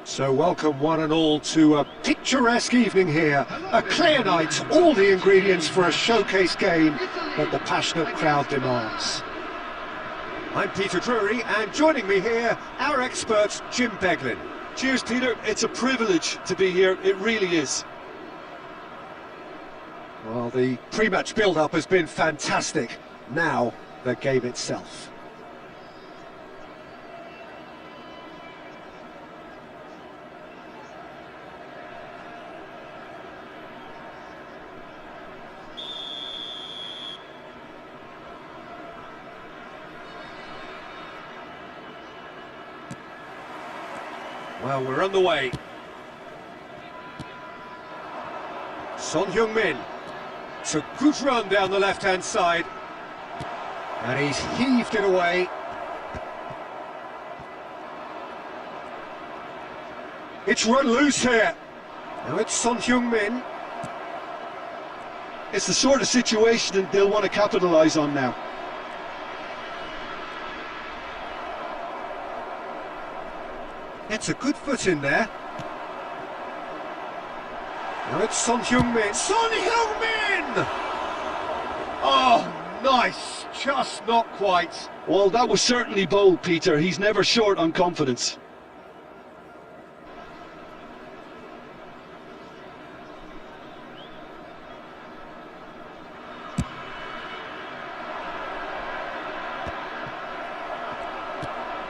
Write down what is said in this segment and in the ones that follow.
So welcome one and all to a picturesque evening here, a clear night, all the ingredients for a showcase game that the passionate crowd demands. I'm Peter Drury, and joining me here, our expert Jim Beglin. Cheers, Peter. It's a privilege to be here, it really is. Well, the pre-match build-up has been fantastic. Now, the game itself. Well, we're on the way. Son Heung-min. It's a good run down the left-hand side. And he's heaved it away. It's run loose here. Now it's Son Heung-min. It's the sort of situation that they'll want to capitalise on now. It's a good foot in there. Now it's Son Heung-min. Son Heung-min! Oh, nice. Just not quite. Well, that was certainly bold, Peter. He's never short on confidence.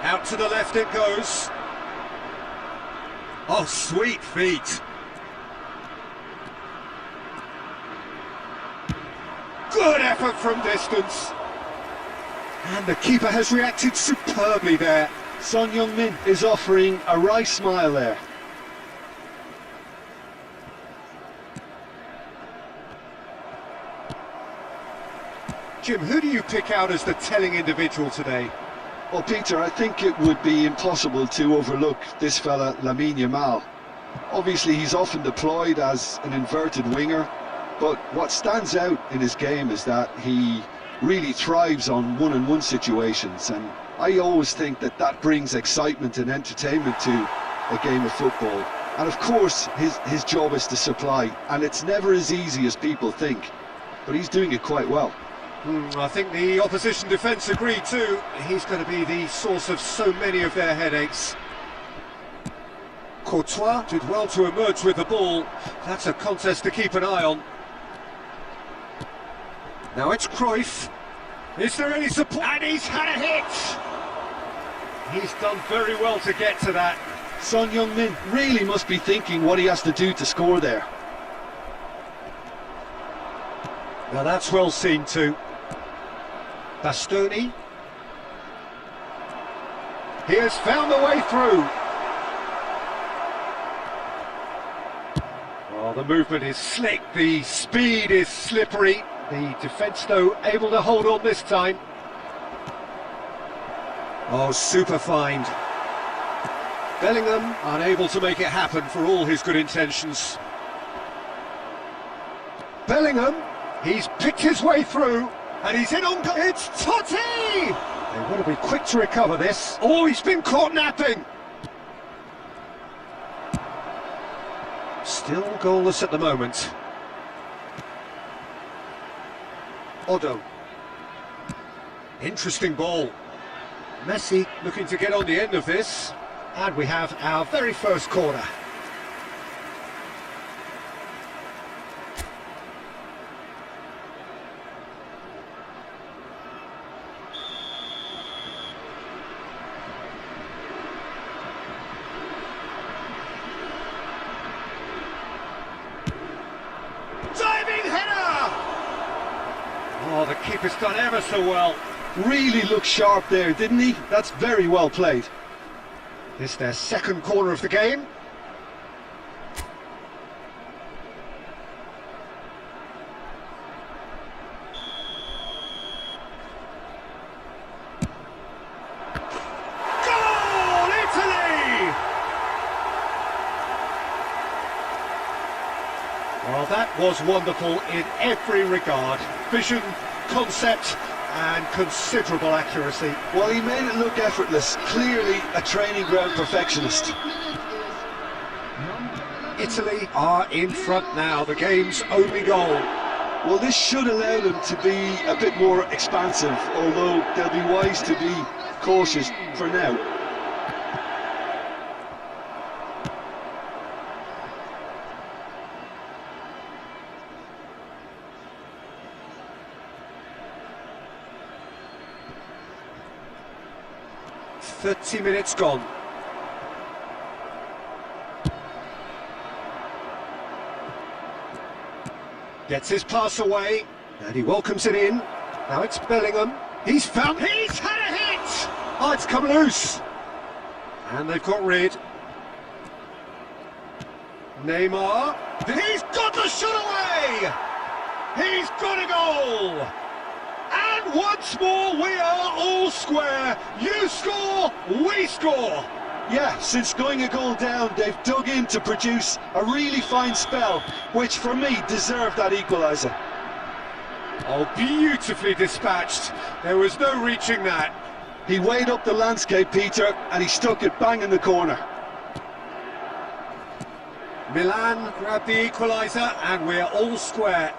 Out to the left it goes. Oh, sweet feet. Good effort from distance. And the keeper has reacted superbly there. Son Heung-min is offering a wry smile there. Jim, who do you pick out as the telling individual today? Well, Peter, I think it would be impossible to overlook this fella, Lamine Yamal. Obviously, he's often deployed as an inverted winger, but what stands out in his game is that he really thrives on one-on-one situations, and I always think that that brings excitement and entertainment to a game of football. And of course, his job is to supply, and it's never as easy as people think, but he's doing it quite well. I think the opposition defence agree too. He's going to be the source of so many of their headaches. Courtois did well to emerge with the ball. That's a contest to keep an eye on. Now it's Cruyff. Is there any support? And he's had a hit! He's done very well to get to that. Son Heung-min really must be thinking what he has to do to score there. Now that's well seen too. Bastoni. He has found the way through. Oh, the movement is slick, the speed is slippery. The defence, though, able to hold on this time. Oh, super find. Bellingham unable to make it happen for all his good intentions. Bellingham, he's picked his way through, and he's in on goal. It's Totti! They want to be quick to recover this. Oh, he's been caught napping. Still goalless at the moment. Odo. Interesting ball. Messi looking to get on the end of this. And we have our very first corner. Diving header! Oh, the keeper's done ever so well. Really looked sharp there, didn't he? That's very well played. This their second corner of the game. Goal, Italy! Well, that was wonderful in every regard. Vision, concept, and considerable accuracy. Well, he made it look effortless. Clearly a training ground perfectionist. Italy are in front now, the game's only goal. Well, this should allow them to be a bit more expansive, although they'll be wise to be cautious for now. "30 minutes gone. Gets his pass away, and he welcomes it in. Now it's Bellingham. He's had a hit! Oh, it's come loose. And they've got rid. Neymar. He's got the shot away! He's got a goal! And once more we are all square. You score, we score. Yeah, since going a goal down, they've dug in to produce a really fine spell, which for me deserved that equaliser. Oh, beautifully dispatched. There was no reaching that. He weighed up the landscape, Peter, and he stuck it bang in the corner. Milan grabbed the equaliser, and we're all square.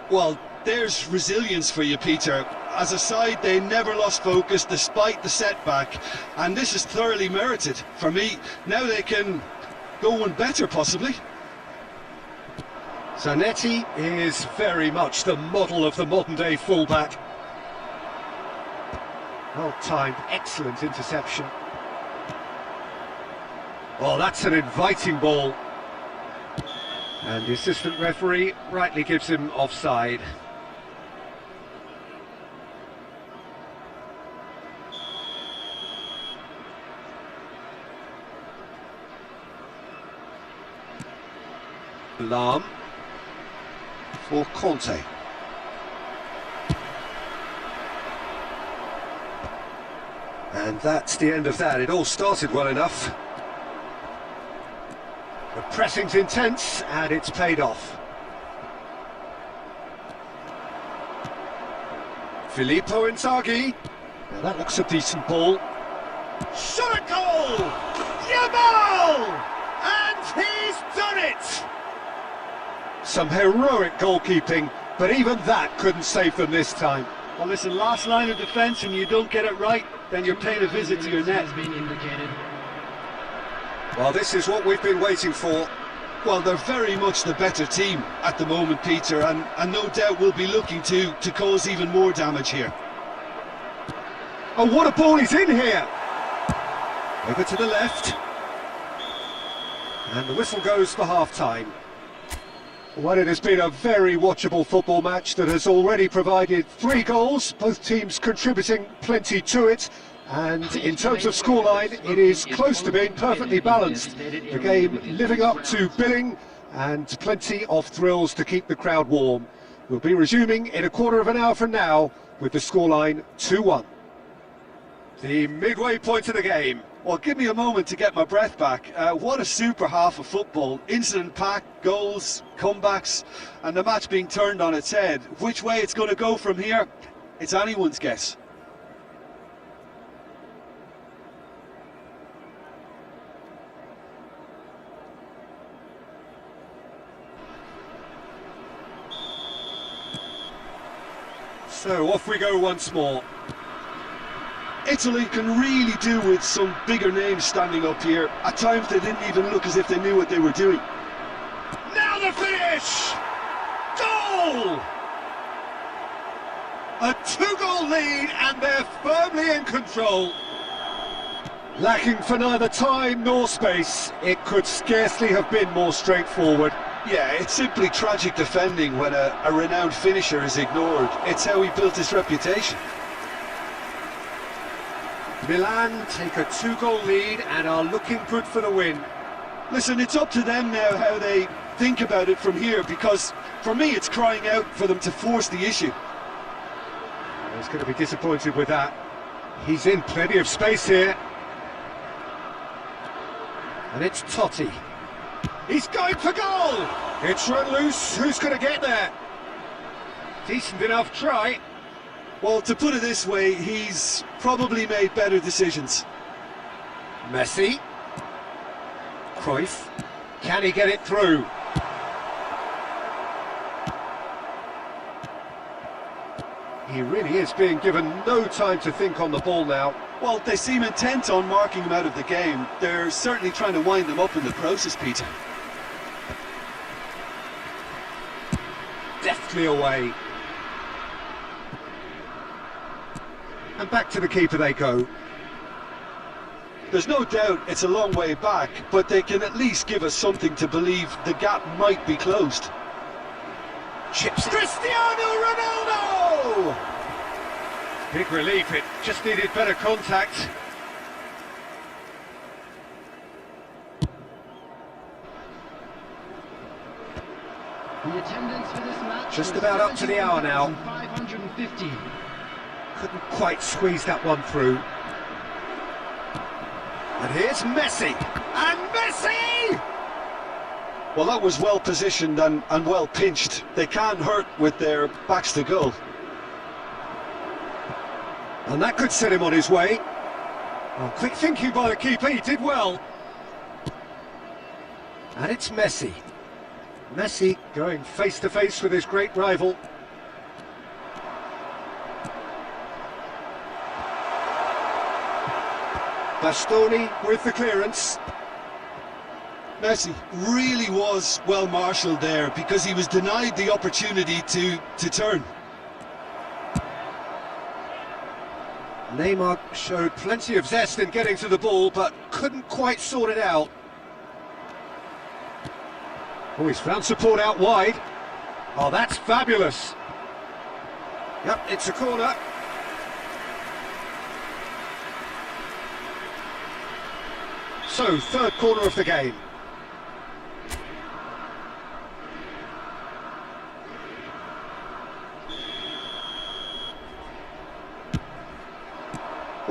Well, there's resilience for you, Peter. As a side, they never lost focus despite the setback, and this is thoroughly merited. For me, now they can go one better, possibly. Zanetti is very much the model of the modern-day fullback. Well-timed, excellent interception. Well, that's an inviting ball. And the assistant referee rightly gives him offside. Lahm for Conte. And that's the end of that. It all started well enough. The pressing's intense, and it's paid off. Filippo Inzaghi. Now that looks a decent ball. Shot at goal! Yamal! And he's done it! Some heroic goalkeeping, but even that couldn't save them this time. Well, listen, last line of defence, and you don't get it right, then you're paying a visit to your net. Well, this is what we've been waiting for. Well, they're very much the better team at the moment, Peter, and no doubt will be looking to cause even more damage here. Oh, what a ball he's in here! Over to the left. And the whistle goes for half-time. Well, it has been a very watchable football match that has already provided 3 goals, both teams contributing plenty to it. And in terms of scoreline, it is close to being perfectly balanced. The game living up to billing and plenty of thrills to keep the crowd warm. We'll be resuming in a quarter of an hour from now with the scoreline 2-1. The midway point of the game. Well, give me a moment to get my breath back. What a super half of football. Incident-packed, goals, comebacks, and the match being turned on its head. Which way it's going to go from here, it's anyone's guess. So off we go once more. Italy can really do with some bigger names standing up here. At times they didn't even look as if they knew what they were doing. Now the finish! Goal! A 2-goal lead and they're firmly in control. Lacking for neither time nor space, it could scarcely have been more straightforward. Yeah, it's simply tragic defending when a renowned finisher is ignored. It's how he built his reputation. Milan take a 2-goal lead and are looking good for the win. Listen, it's up to them now how they think about it from here, because for me it's crying out for them to force the issue. He's going to be disappointed with that. He's in plenty of space here. And it's Totti. He's going for goal! It's run loose, who's going to get there? Decent enough try. Well, to put it this way, he's probably made better decisions. Messi. Cruyff. Can he get it through? He really is being given no time to think on the ball now. Well, they seem intent on marking him out of the game. They're certainly trying to wind him up in the process, Peter. Deftly away. And back to the keeper they go. There's no doubt it's a long way back, but they can at least give us something to believe the gap might be closed. Chips Cristiano Ronaldo! Big relief, it just needed better contact. The attendance for this match just about up to the hour now. 550. Couldn't quite squeeze that one through. And here's Messi! And Messi! Well, that was well positioned and well pinched. They can't hurt with their backs to goal. And that could set him on his way. Oh, quick thinking by the keeper, he did well. And it's Messi. Messi going face to face with his great rival. Bastoni with the clearance. Messi really was well marshalled there because he was denied the opportunity to turn. Neymar showed plenty of zest in getting to the ball, but couldn't quite sort it out. Oh, he's found support out wide. Oh, that's fabulous. Yep, it's a corner. So, third corner of the game.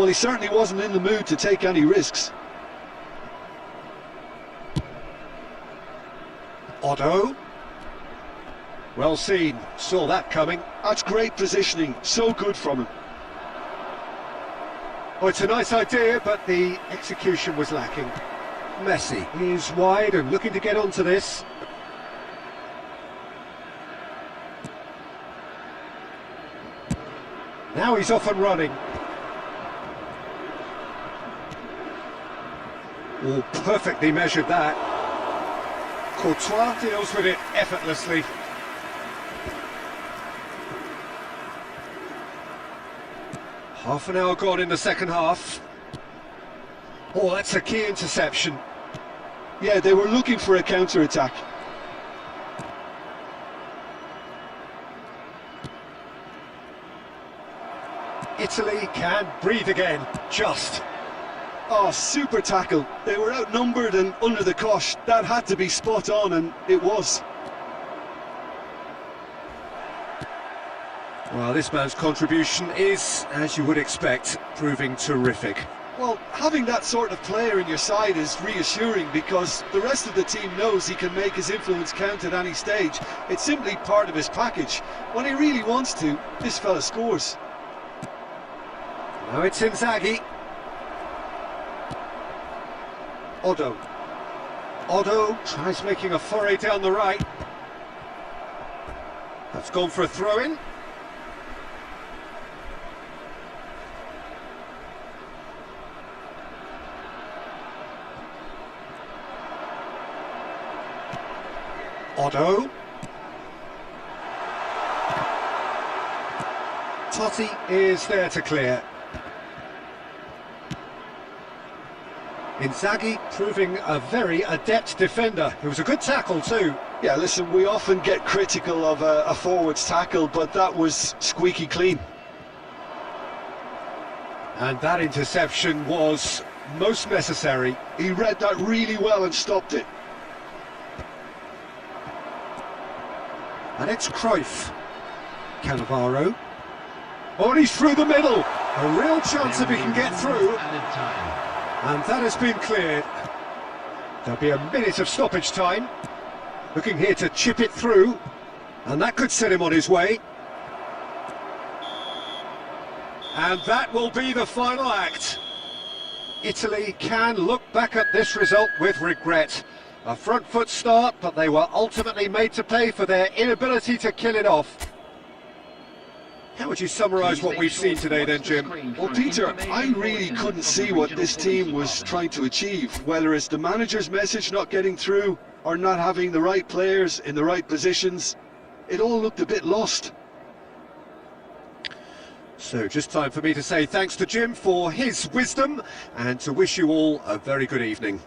Well, he certainly wasn't in the mood to take any risks. Otto. Well seen, saw that coming. That's great positioning, so good from him. Oh, it's a nice idea, but the execution was lacking. Messi is wide and looking to get onto this. Now he's off and running. Oh, perfectly measured that. Courtois deals with it effortlessly. Half an hour gone in the second half. Oh, that's a key interception. Yeah, they were looking for a counter-attack. Italy can breathe again, just. Oh, super tackle. They were outnumbered and under the cosh. That had to be spot on, and it was. Well, this man's contribution is, as you would expect, proving terrific. Well, having that sort of player in your side is reassuring because the rest of the team knows he can make his influence count at any stage. It's simply part of his package. When he really wants to, this fella scores. Now it's Inzaghi. Otto. Otto tries making a foray down the right. That's gone for a throw-in. Otto. Totti is there to clear. Inzaghi proving a very adept defender. It was a good tackle too. Yeah, listen, we often get critical of a forward's tackle, but that was squeaky clean. And that interception was most necessary. He read that really well and stopped it. And it's Cruyff. Cannavaro. Oh, and he's through the middle. A real chance if he can get through. And that has been cleared. There'll be a minute of stoppage time. Looking here to chip it through. And that could set him on his way. And that will be the final act. Italy can look back at this result with regret. A front foot start, but they were ultimately made to pay for their inability to kill it off. How would you summarise what we've seen today then, Jim? Well, Peter, I really couldn't see what this team was trying to achieve, whether it's the manager's message not getting through or not having the right players in the right positions. It all looked a bit lost. So just time for me to say thanks to Jim for his wisdom and to wish you all a very good evening.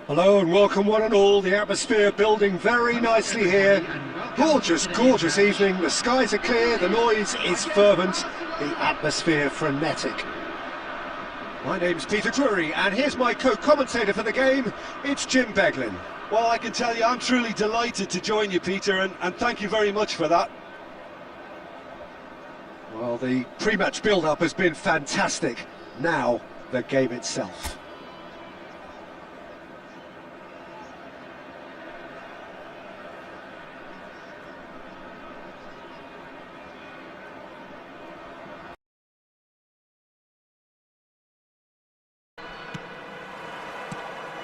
Hello and welcome one and all. The atmosphere building very nicely here. Gorgeous, gorgeous evening. The skies are clear, the noise is fervent, the atmosphere frenetic. My name's Peter Drury and here's my co-commentator for the game. It's Jim Beglin. Well, I can tell you I'm truly delighted to join you, Peter, and thank you very much for that. Well, the pre-match build-up has been fantastic. Now, the game itself.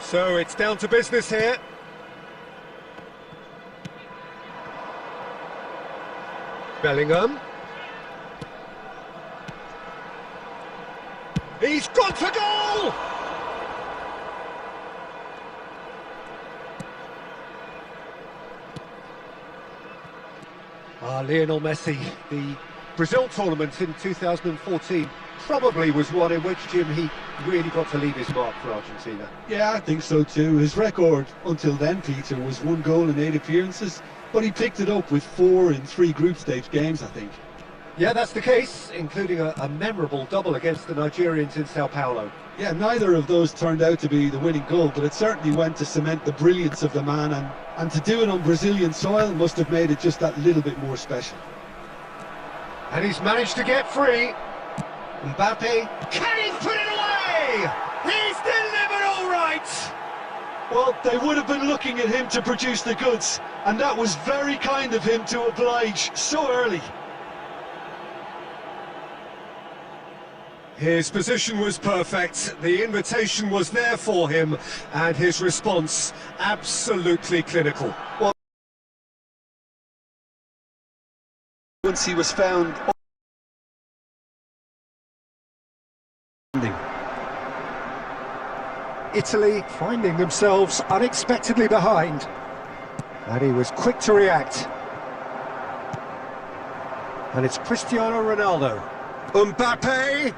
So it's down to business here. Bellingham. He's gone for goal! Lionel Messi, the Brazil tournament in 2014 probably was one in which, Jim, he really got to leave his mark for Argentina. Yeah, I think so too. His record until then, Peter, was 1 goal in 8 appearances, but he picked it up with 4 in 3 group stage games, I think. Yeah, that's the case, including a memorable double against the Nigerians in Sao Paulo. Yeah, neither of those turned out to be the winning goal, but it certainly went to cement the brilliance of the man, and to do it on Brazilian soil must have made it just that little bit more special. And he's managed to get free. Mbappe, can he put it away? He's delivered all right! Well, they would have been looking at him to produce the goods, and that was very kind of him to oblige so early. His position was perfect, the invitation was there for him, and his response absolutely clinical. Well, once he was found... Italy finding themselves unexpectedly behind, and he was quick to react. And it's Cristiano Ronaldo. Mbappe!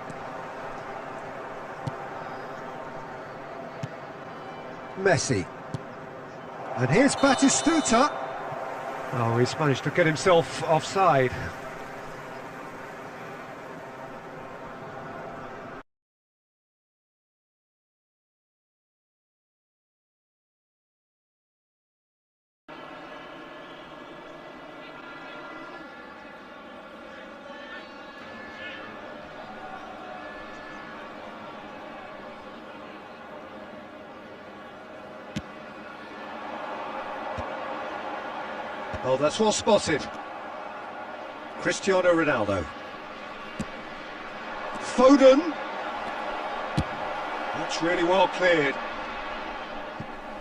Messi. And here's Batistuta. Oh, he's managed to get himself offside. Oh, that's well spotted. Cristiano Ronaldo. Foden. That's really well cleared.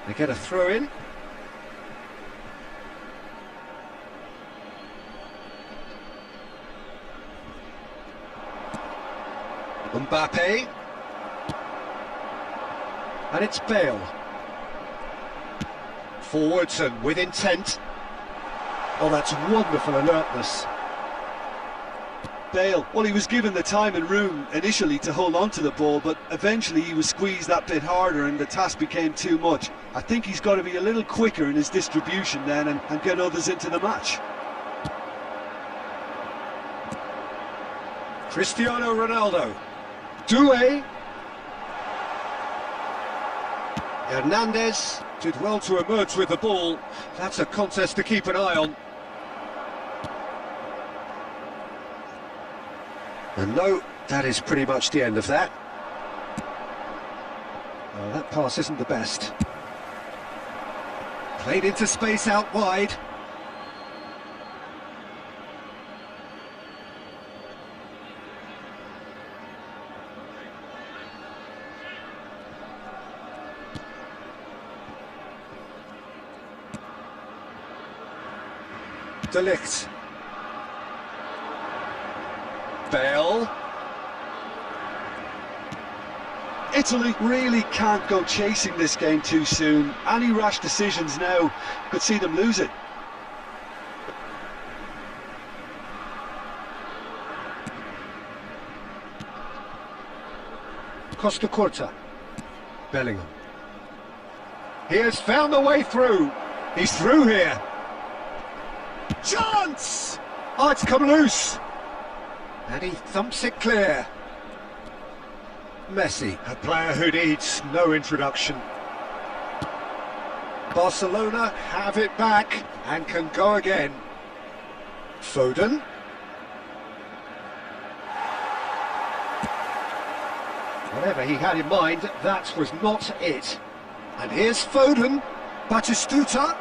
They get a throw in. Mbappe. And it's Bale. Forwards and with intent. Oh, that's wonderful alertness. Bale, well, he was given the time and room initially to hold on to the ball, but eventually he was squeezed that bit harder and the task became too much. I think he's got to be a little quicker in his distribution then and get others into the match. Cristiano Ronaldo. Doué. Hernandez did well to emerge with the ball. That's a contest to keep an eye on. And no, that is pretty much the end of that. Well, that pass isn't the best. Played into space out wide. De Ligt. Bale. Italy really can't go chasing this game too soon. Any rash decisions now could see them lose it. Costa Curta. Bellingham. He has found the way through. He's through here. Chance! Oh, it's come loose. And he thumps it clear. Messi, a player who needs no introduction. Barcelona have it back and can go again. Foden. Whatever he had in mind, that was not it. And here's Foden. Batistuta.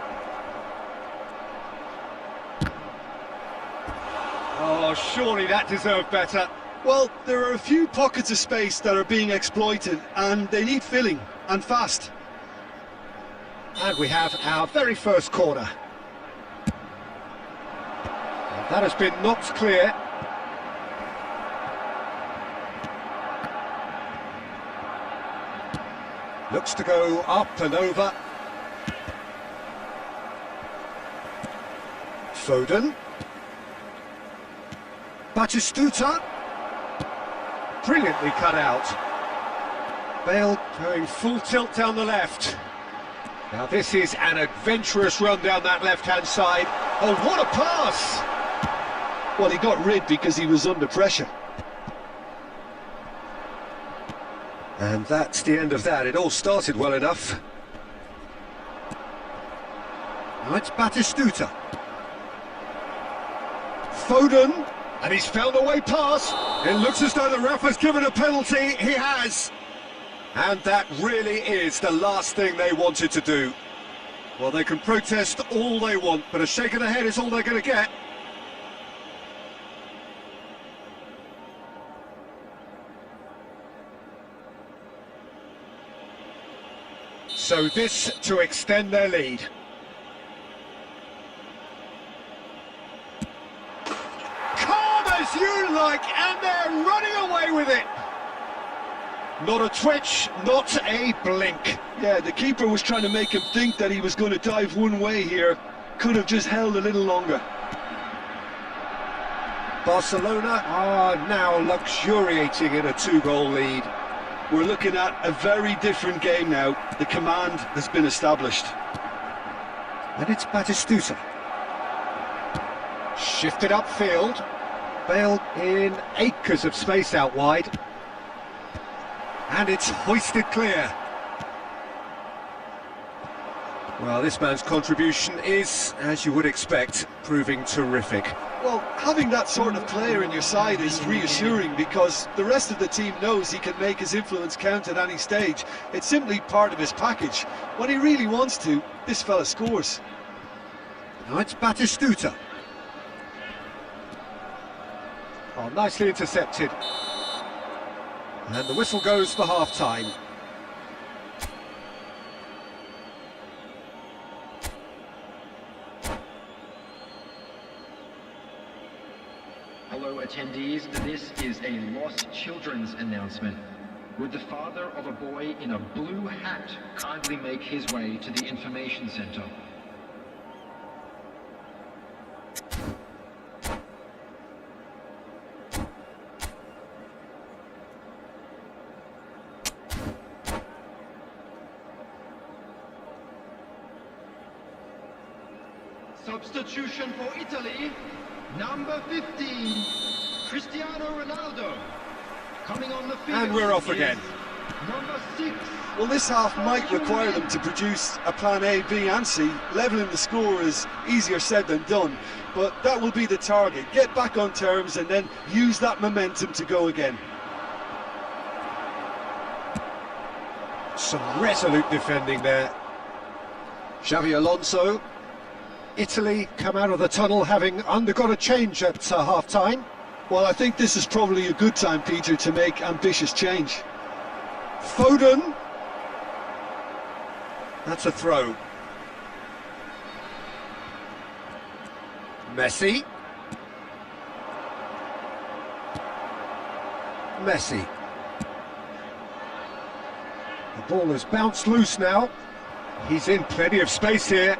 Oh, surely that deserved better. Well, there are a few pockets of space that are being exploited and they need filling, and fast. And we have our very first corner. And that has been knocked clear. Looks to go up and over. Foden. Batistuta. Brilliantly cut out. Bale going full tilt down the left. Now this is an adventurous run down that left-hand side. Oh, what a pass! Well, he got rid because he was under pressure. And that's the end of that. It all started well enough. Now it's Batistuta. Foden, and he's found a way past. It looks as though the ref has given a penalty. He has. And that really is the last thing they wanted to do. Well, they can protest all they want, but a shake of the head is all they're going to get. So this to extend their lead. Calm as you like, and they're running away with it. Not a twitch, not a blink. Yeah, the keeper was trying to make him think that he was going to dive one way here. Could have just held a little longer. Barcelona are now luxuriating in a 2-goal lead. We're looking at a very different game now. The command has been established. And it's Batistuta. Shifted upfield. Bale in acres of space out wide. And it's hoisted clear. Well, this man's contribution is, as you would expect, proving terrific. Well, having that sort of player in your side is reassuring because the rest of the team knows he can make his influence count at any stage. It's simply part of his package. When he really wants to, this fella scores. Now it's Batistuta. Oh, nicely intercepted. And the whistle goes for half-time. Hello attendees, this is a Lost Children's announcement. Would the father of a boy in a blue hat kindly make his way to the information center? Substitution for Italy, number 15, Cristiano Ronaldo. Coming on the field. And we're off again. Number 6. Well, this half might require them to produce a plan A, B and C. Levelling the score is easier said than done, but that will be the target. Get back on terms and then use that momentum to go again. Some resolute defending there. Xavi Alonso. Italy come out of the tunnel having undergone a change at half-time. Well, I think this is probably a good time, Peter, to make ambitious change. Foden. That's a throw. Messi. Messi. The ball has bounced loose now. He's in plenty of space here.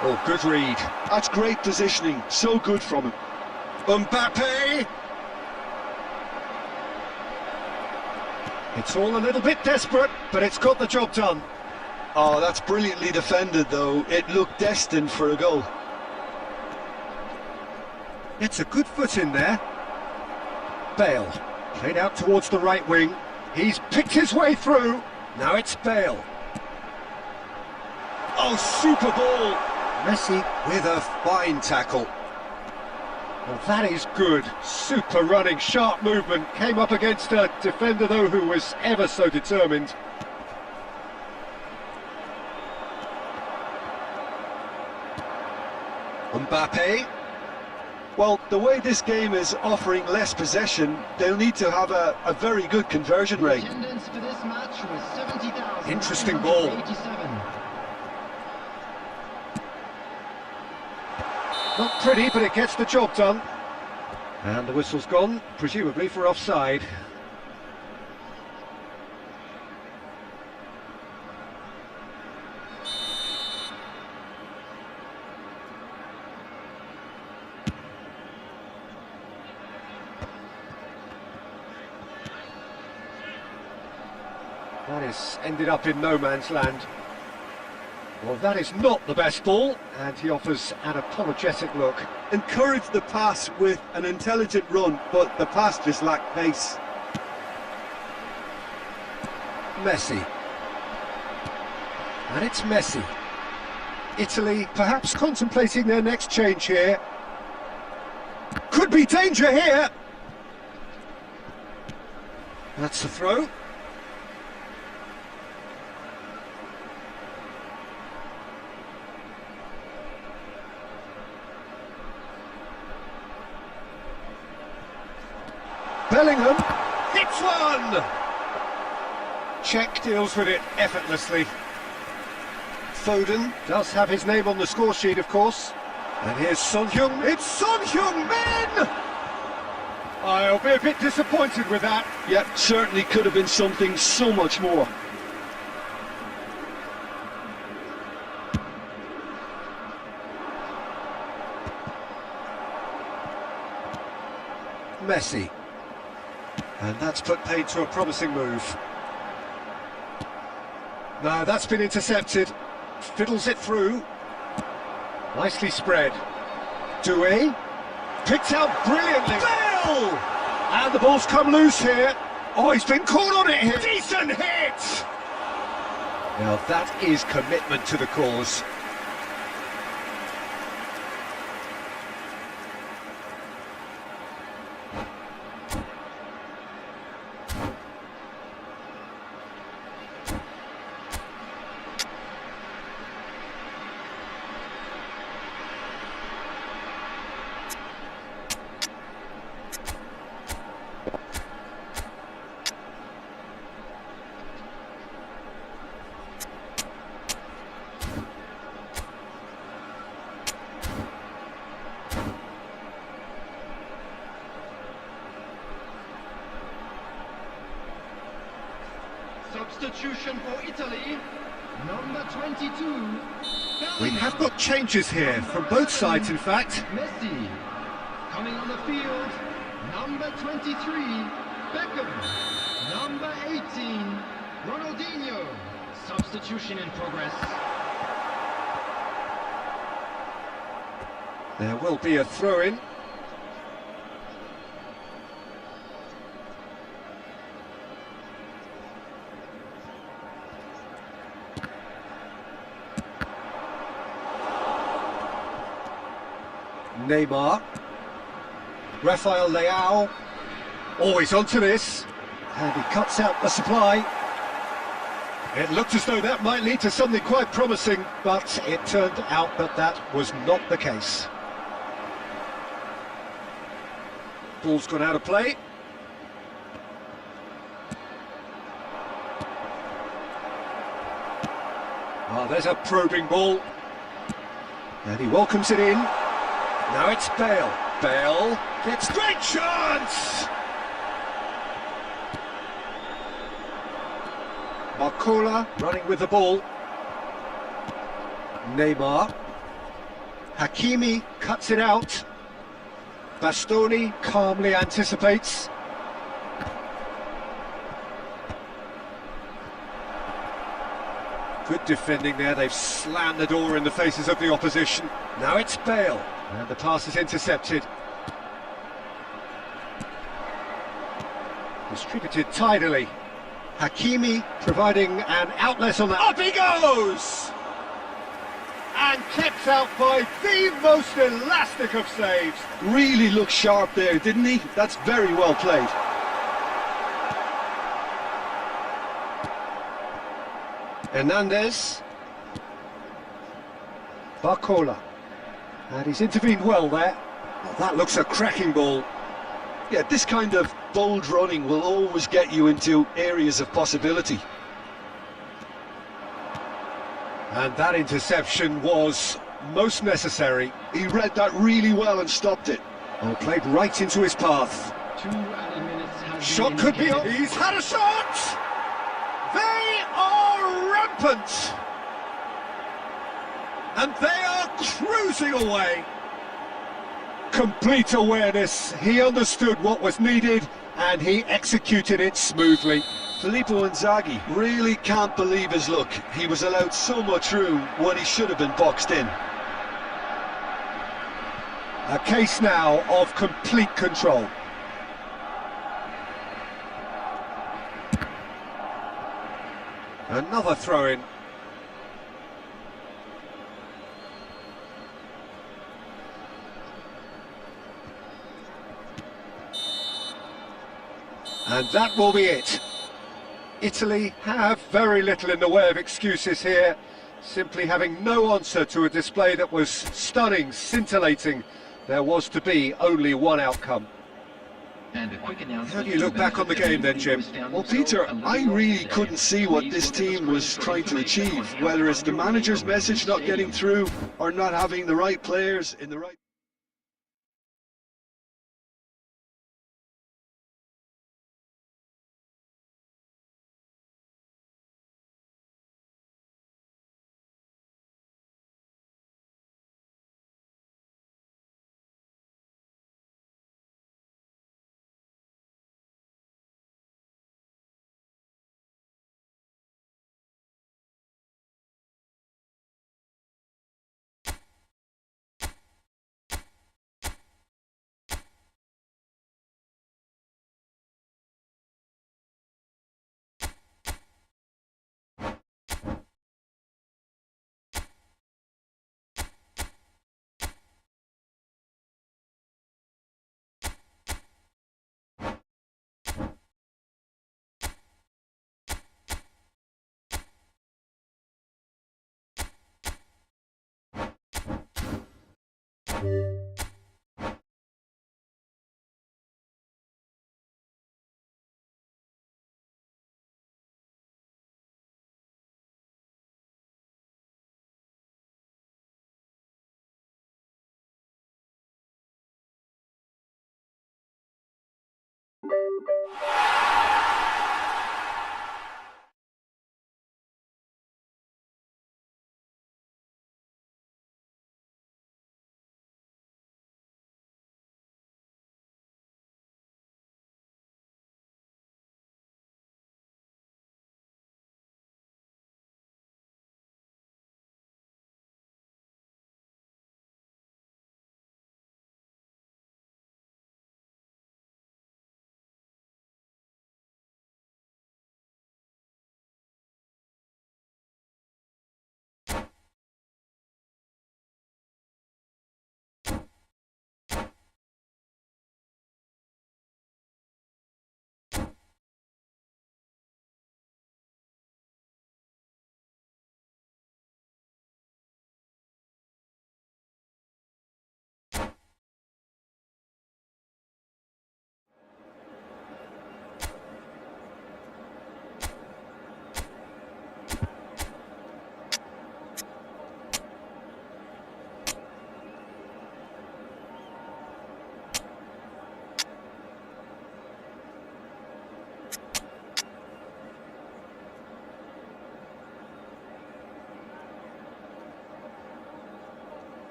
Oh, good read. That's great positioning, so good from him. Mbappe! It's all a little bit desperate, but it's got the job done. Oh, that's brilliantly defended, though. It looked destined for a goal. It's a good foot in there. Bale, played out towards the right wing. He's picked his way through. Now it's Bale. Oh, super ball! Messi with a fine tackle. Well, that is good. Super running, sharp movement. Came up against a defender, though, who was ever so determined. Mbappe. Well, the way this game is offering less possession, they'll need to have a very good conversion rate. Attendance for this match was 70,000. Interesting ball. Not pretty, but it gets the job done. And the whistle's gone, presumably for offside. That has ended up in no man's land. Well, that is not the best ball, and he offers an apologetic look. Encourage the pass with an intelligent run, but the pass just lacked pace. Messi. And it's Messi. Italy perhaps contemplating their next change here. Could be danger here. That's the throw. Bellingham hits one! Czech deals with it effortlessly. Foden does have his name on the score sheet, of course. And here's Son Heung. It's Son Heung-min! I'll be a bit disappointed with that. Yeah, certainly could have been something so much more. Messi. And that's put paid to a promising move. No, that's been intercepted. Fiddles it through. Nicely spread. Doué. Picked out brilliantly. Bale! And the ball's come loose here. Oh, he's been caught on it here. Decent hit! Now that is commitment to the cause. Substitution for Italy, number 22. We have got changes here, from both sides in fact. Messi. Coming on the field, number 23, Beckham. Number 18, Ronaldinho. Substitution in progress. There will be a throw-in. Neymar. Rafael Leao. Always onto this. And he cuts out the supply. It looked as though that might lead to something quite promising, but it turned out that that was not the case. Ball's gone out of play. Oh, there's a probing ball. And he welcomes it in. Now it's Bale. Bale gets great chance! Barcola running with the ball. Neymar. Hakimi cuts it out. Bastoni calmly anticipates. Good defending there, they've slammed the door in the faces of the opposition. Now it's Bale, and the pass is intercepted. Distributed tidily. Hakimi providing an outlet on that. Up he goes! And kept out by the most elastic of saves. Really looked sharp there, didn't he? That's very well played. Hernandez. Barcola. And he's intervened well there. Well, that looks a cracking ball. Yeah, this kind of bold running will always get you into areas of possibility. And that interception was most necessary. He read that really well and stopped it. Oh, played right into his path. 2 added minutes have Shot been could be on. indicated. He's had a shot! They are rampant! And they are cruising away. Complete awareness. He understood what was needed and he executed it smoothly. Filippo Inzaghi really can't believe his luck. He was allowed so much room when he should have been boxed in. A case now of complete control. Another throw-in. And that will be it. Italy have very little in the way of excuses here, simply having no answer to a display that was stunning, scintillating. There was to be only one outcome. And a quick announcement. How do you look back on the game then, Jim? Well, Peter, I really couldn't see what this team was trying to achieve, whether it's the manager's message not getting through or not having the right players in the right...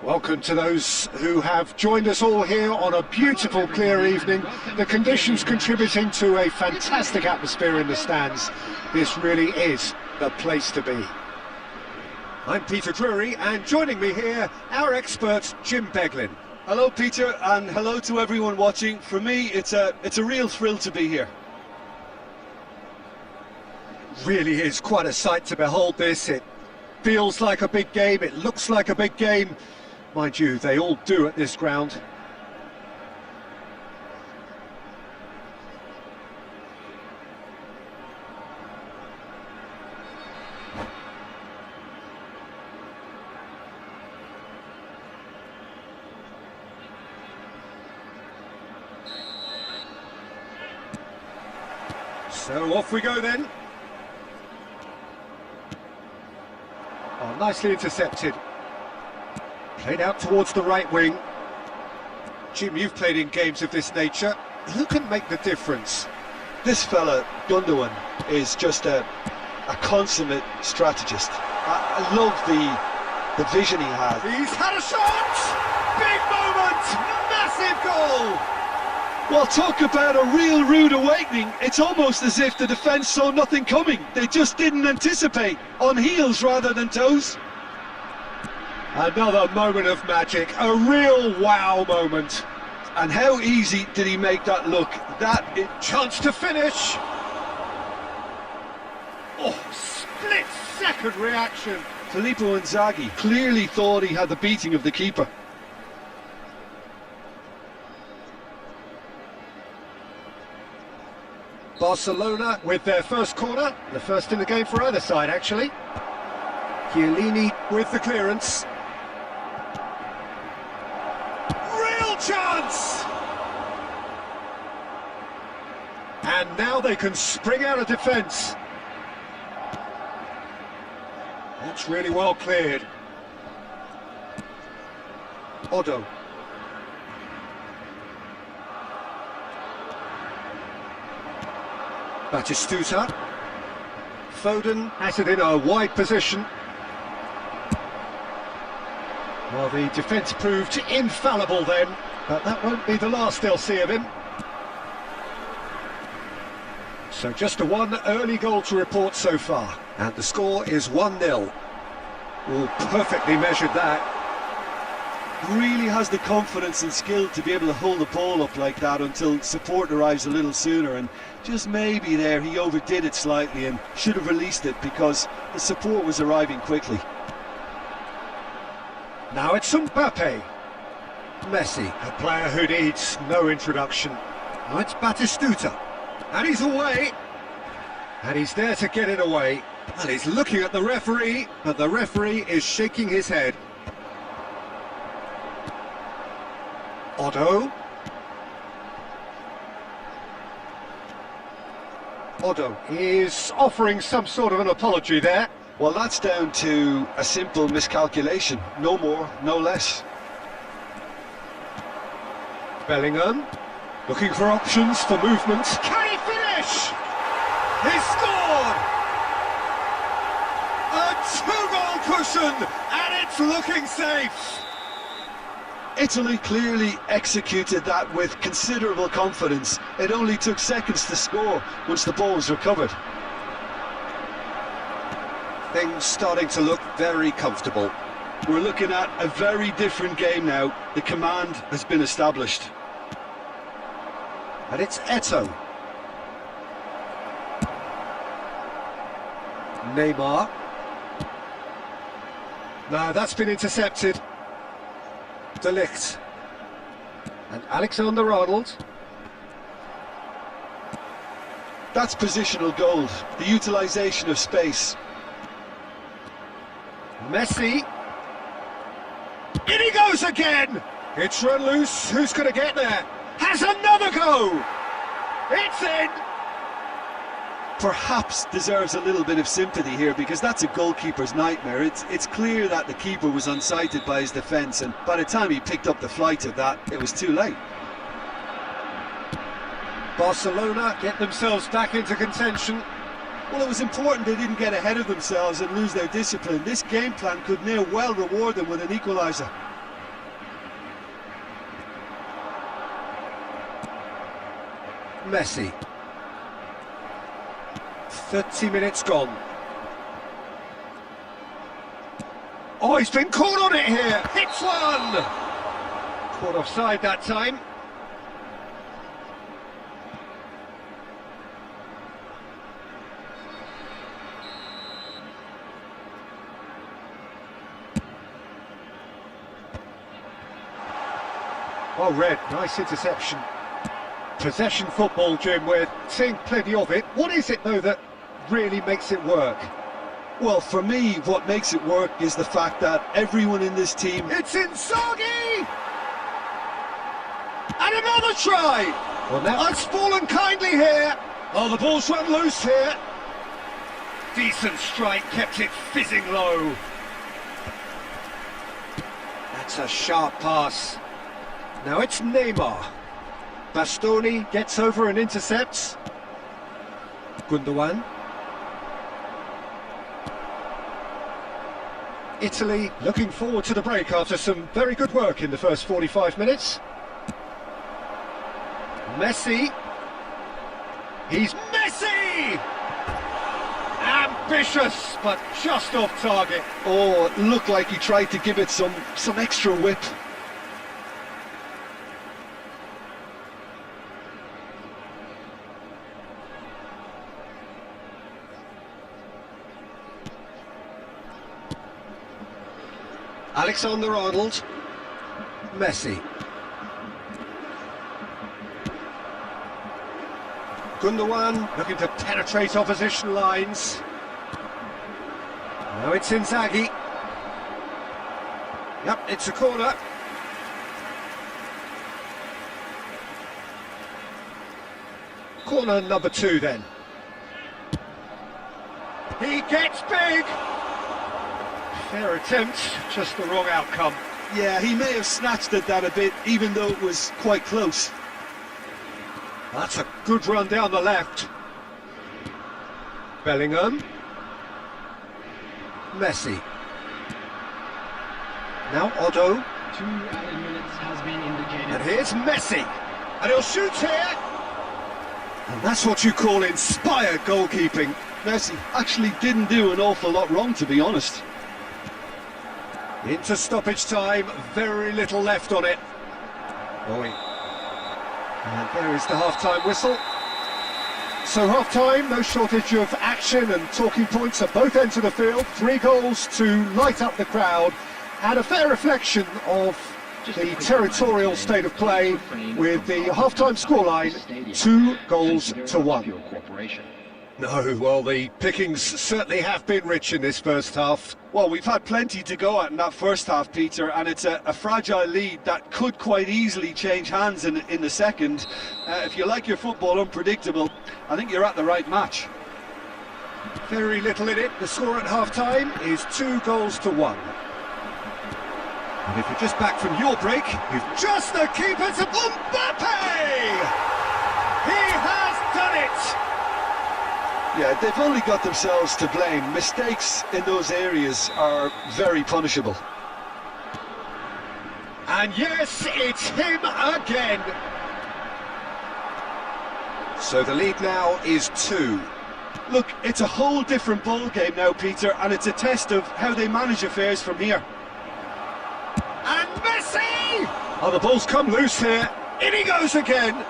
Welcome to those who have joined us all here on a beautiful clear evening. The conditions contributing to a fantastic atmosphere in the stands. This really is the place to be. I'm Peter Drury, and joining me here, our expert Jim Beglin. Hello, Peter, and hello to everyone watching. For me, it's a real thrill to be here. Really is quite a sight to behold this. It feels like a big game, it looks like a big game. Mind you, they all do at this ground. So off we go then. Oh, nicely intercepted. Played out towards the right wing. Jim, you've played in games of this nature. Who can make the difference? This fella, Gundogan, is just a consummate strategist. I love the vision he has. He's had a shot! Big moment! Massive goal! Well, talk about a real rude awakening. It's almost as if the defence saw nothing coming. They just didn't anticipate. On heels rather than toes. Another moment of magic, a real wow moment. And how easy did he make that look? Chance to finish. Oh, split-second reaction. Filippo Inzaghi clearly thought he had the beating of the keeper. Barcelona with their first corner, the first in the game for either side actually. Chiellini with the clearance. Real chance! And now they can spring out of defence. That's really well cleared. Odo. Batistuta. Foden has it in a wide position. Well, the defence proved infallible then, but that won't be the last they'll see of him. So just a one early goal to report so far, and the score is 1-0. Oh, perfectly measured that. Really has the confidence and skill to be able to hold the ball up like that until support arrives a little sooner, and just maybe there he overdid it slightly and should have released it because the support was arriving quickly. Now it's Mbappe. Messi, a player who needs no introduction. Now it's Batistuta. And he's away. And he's there to get it away. And he's looking at the referee, but the referee is shaking his head. Odo. Odo is offering some sort of an apology there. Well, that's down to a simple miscalculation. No more, no less. Bellingham, looking for options for movement. Can he finish? He scored! A two-goal cushion, and it's looking safe. Italy clearly executed that with considerable confidence. It only took seconds to score once the ball was recovered. Things starting to look very comfortable. We're looking at a very different game now. The command has been established. And it's Eto'o. Neymar. No, that's been intercepted. De Ligt. And Alexander-Arnold. That's positional gold, the utilisation of space. Messi. In he goes again! It's run loose, who's going to get there? Has another go! It's in! Perhaps deserves a little bit of sympathy here because that's a goalkeeper's nightmare. It's clear that the keeper was unsighted by his defence, and by the time he picked up the flight of that, it was too late. Barcelona get themselves back into contention. Well, it was important they didn't get ahead of themselves and lose their discipline. This game plan could near well reward them with an equaliser. Messi. 30 minutes gone. Oh, he's been caught on it here. Hits one. Caught offside that time. Well read, nice interception. Possession football, Jim, we're seeing plenty of it. What is it, though, that really makes it work? Well, for me, what makes it work is the fact that everyone in this team... It's Inzaghi! And another try! Well, now it's fallen kindly here. Oh, the ball's run loose here. Decent strike, kept it fizzing low. That's a sharp pass. Now it's Neymar. Bastoni gets over and intercepts. Gundogan. Italy looking forward to the break after some very good work in the first 45 minutes. Messi. He's Messi! Ambitious, but just off target. Oh, it looked like he tried to give it some extra whip. Alexander-Arnold. Messi. Gundogan looking to penetrate opposition lines. Now it's Inzaghi. Yep, it's a corner. Corner number 2 then. He gets big! Fair attempt, just the wrong outcome. Yeah, he may have snatched at that a bit, even though it was quite close. That's a good run down the left. Bellingham. Messi. Now Otto. 2 added minutes has been indicated. And here's Messi. And he'll shoot here. And that's what you call inspired goalkeeping. Messi actually didn't do an awful lot wrong, to be honest. Into stoppage time, very little left on it. Boy. And there is the half-time whistle. So half-time, no shortage of action and talking points at both ends of the field. 3 goals to light up the crowd, and a fair reflection of the territorial state of play, with the half-time scoreline 2-1. No, well, the pickings certainly have been rich in this first half. Well, we've had plenty to go at in that first half, Peter, and it's a fragile lead that could quite easily change hands in the second. If you like your football unpredictable, I think you're at the right match. Very little in it. The score at half-time is 2-1. And if you're just back from your break, you've just the keeper to Mbappe! He has done it! Yeah, they've only got themselves to blame. Mistakes in those areas are very punishable. And yes, it's him again. So the lead now is 2. Look, it's a whole different ball game now, Peter, and it's a test of how they manage affairs from here. And Messi! Oh, the ball's come loose here. In he goes again.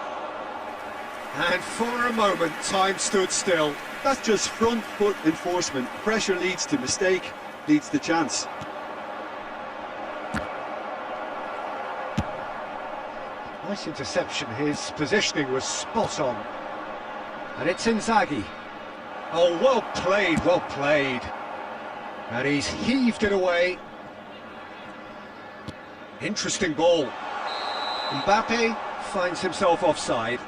And for a moment, time stood still. That's just front foot enforcement. Pressure leads to mistake, leads to chance. Nice interception. His positioning was spot on. And it's Inzaghi. Oh, well played, well played. And he's heaved it away. Interesting ball. Mbappe finds himself offside.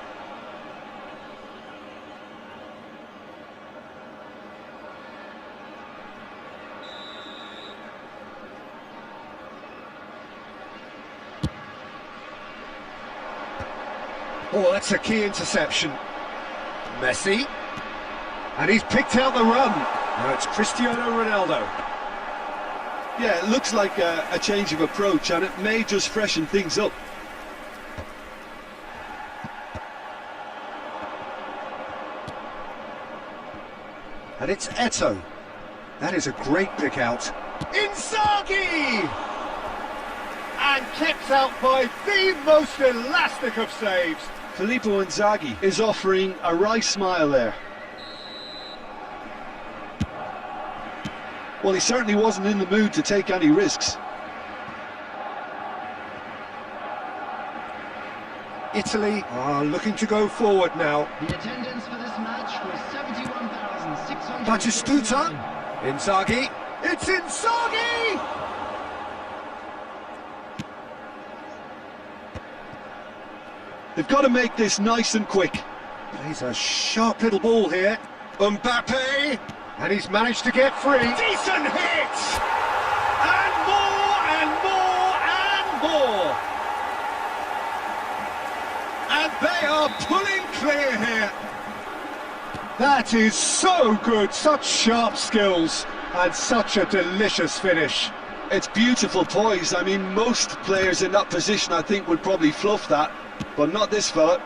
Oh, that's a key interception. Messi. And he's picked out the run. Now it's Cristiano Ronaldo. Yeah, it looks like a change of approach, and it may just freshen things up. And it's Eto'o. That is a great pick out. Inzaghi! And kept out by the most elastic of saves. Filippo Inzaghi is offering a wry smile there. Well, he certainly wasn't in the mood to take any risks. Italy are looking to go forward now. The attendance for this match was 71,600. Batistuta. Inzaghi. It's Inzaghi! They've got to make this nice and quick. Plays a sharp little ball here. Mbappe. And he's managed to get free. Decent hit! And more and more and more. And they are pulling clear here. That is so good. Such sharp skills and such a delicious finish. It's beautiful poise. I mean, most players in that position, I think, would probably fluff that, but not this fella.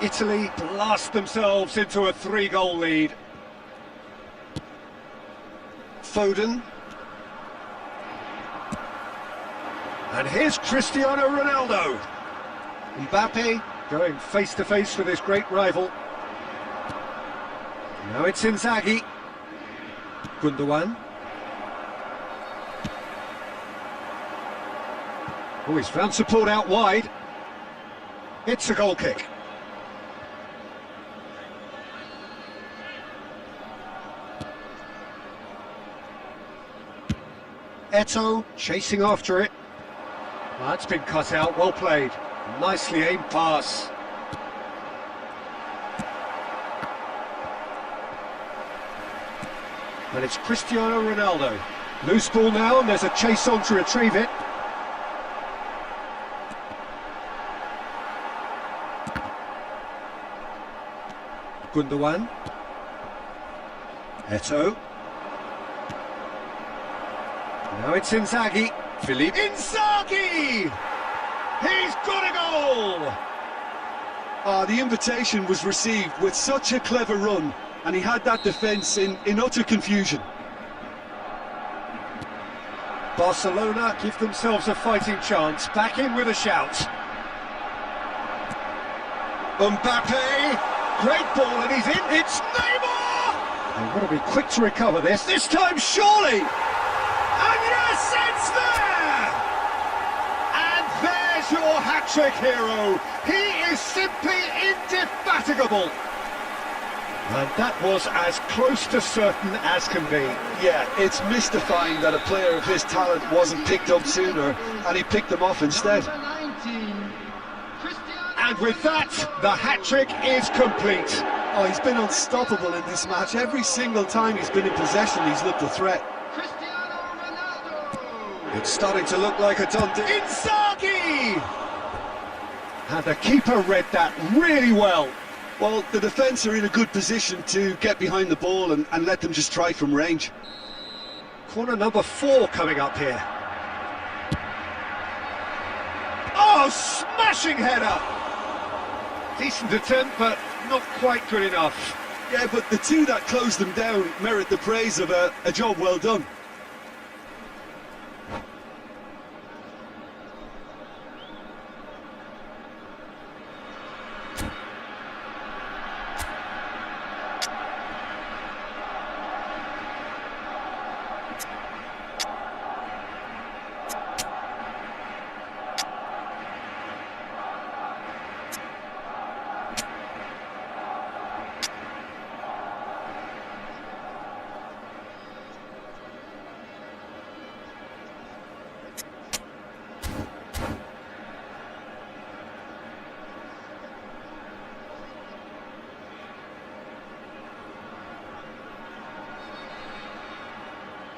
Italy blast themselves into a 3-goal lead. Foden. And here's Cristiano Ronaldo. Mbappe going face to face with his great rival. Now it's Inzaghi. Gundogan. Oh, he's found support out wide. It's a goal kick. Eto'o chasing after it. That's been cut out, well played. Nicely aimed pass. And it's Cristiano Ronaldo. Loose ball now, and there's a chase on to retrieve it. Gundogan. Eto'o. Now it's Inzaghi. Philippe. Inzaghi! He's got a goal! The invitation was received with such a clever run, and he had that defence in utter confusion. Barcelona give themselves a fighting chance. Back in with a shout. Mbappe! Great ball, and he's in. It's Neymar! They've got to be quick to recover this. This time, surely! And yes, it's there! And there's your hat-trick hero. He is simply indefatigable. And that was as close to certain as can be. Yeah, it's mystifying that a player of his talent wasn't picked up sooner, and he picked them off instead. And with that, the hat-trick is complete. Oh, he's been unstoppable in this match. Every single time he's been in possession, he's looked a threat. It's starting to look like a done deal. Inzaghi! And the keeper read that really well. Well, the defence are in a good position to get behind the ball and let them just try from range. Corner number 4 coming up here. Oh, smashing header! Decent attempt, but not quite good enough. Yeah, but the two that closed them down merit the praise of a job well done.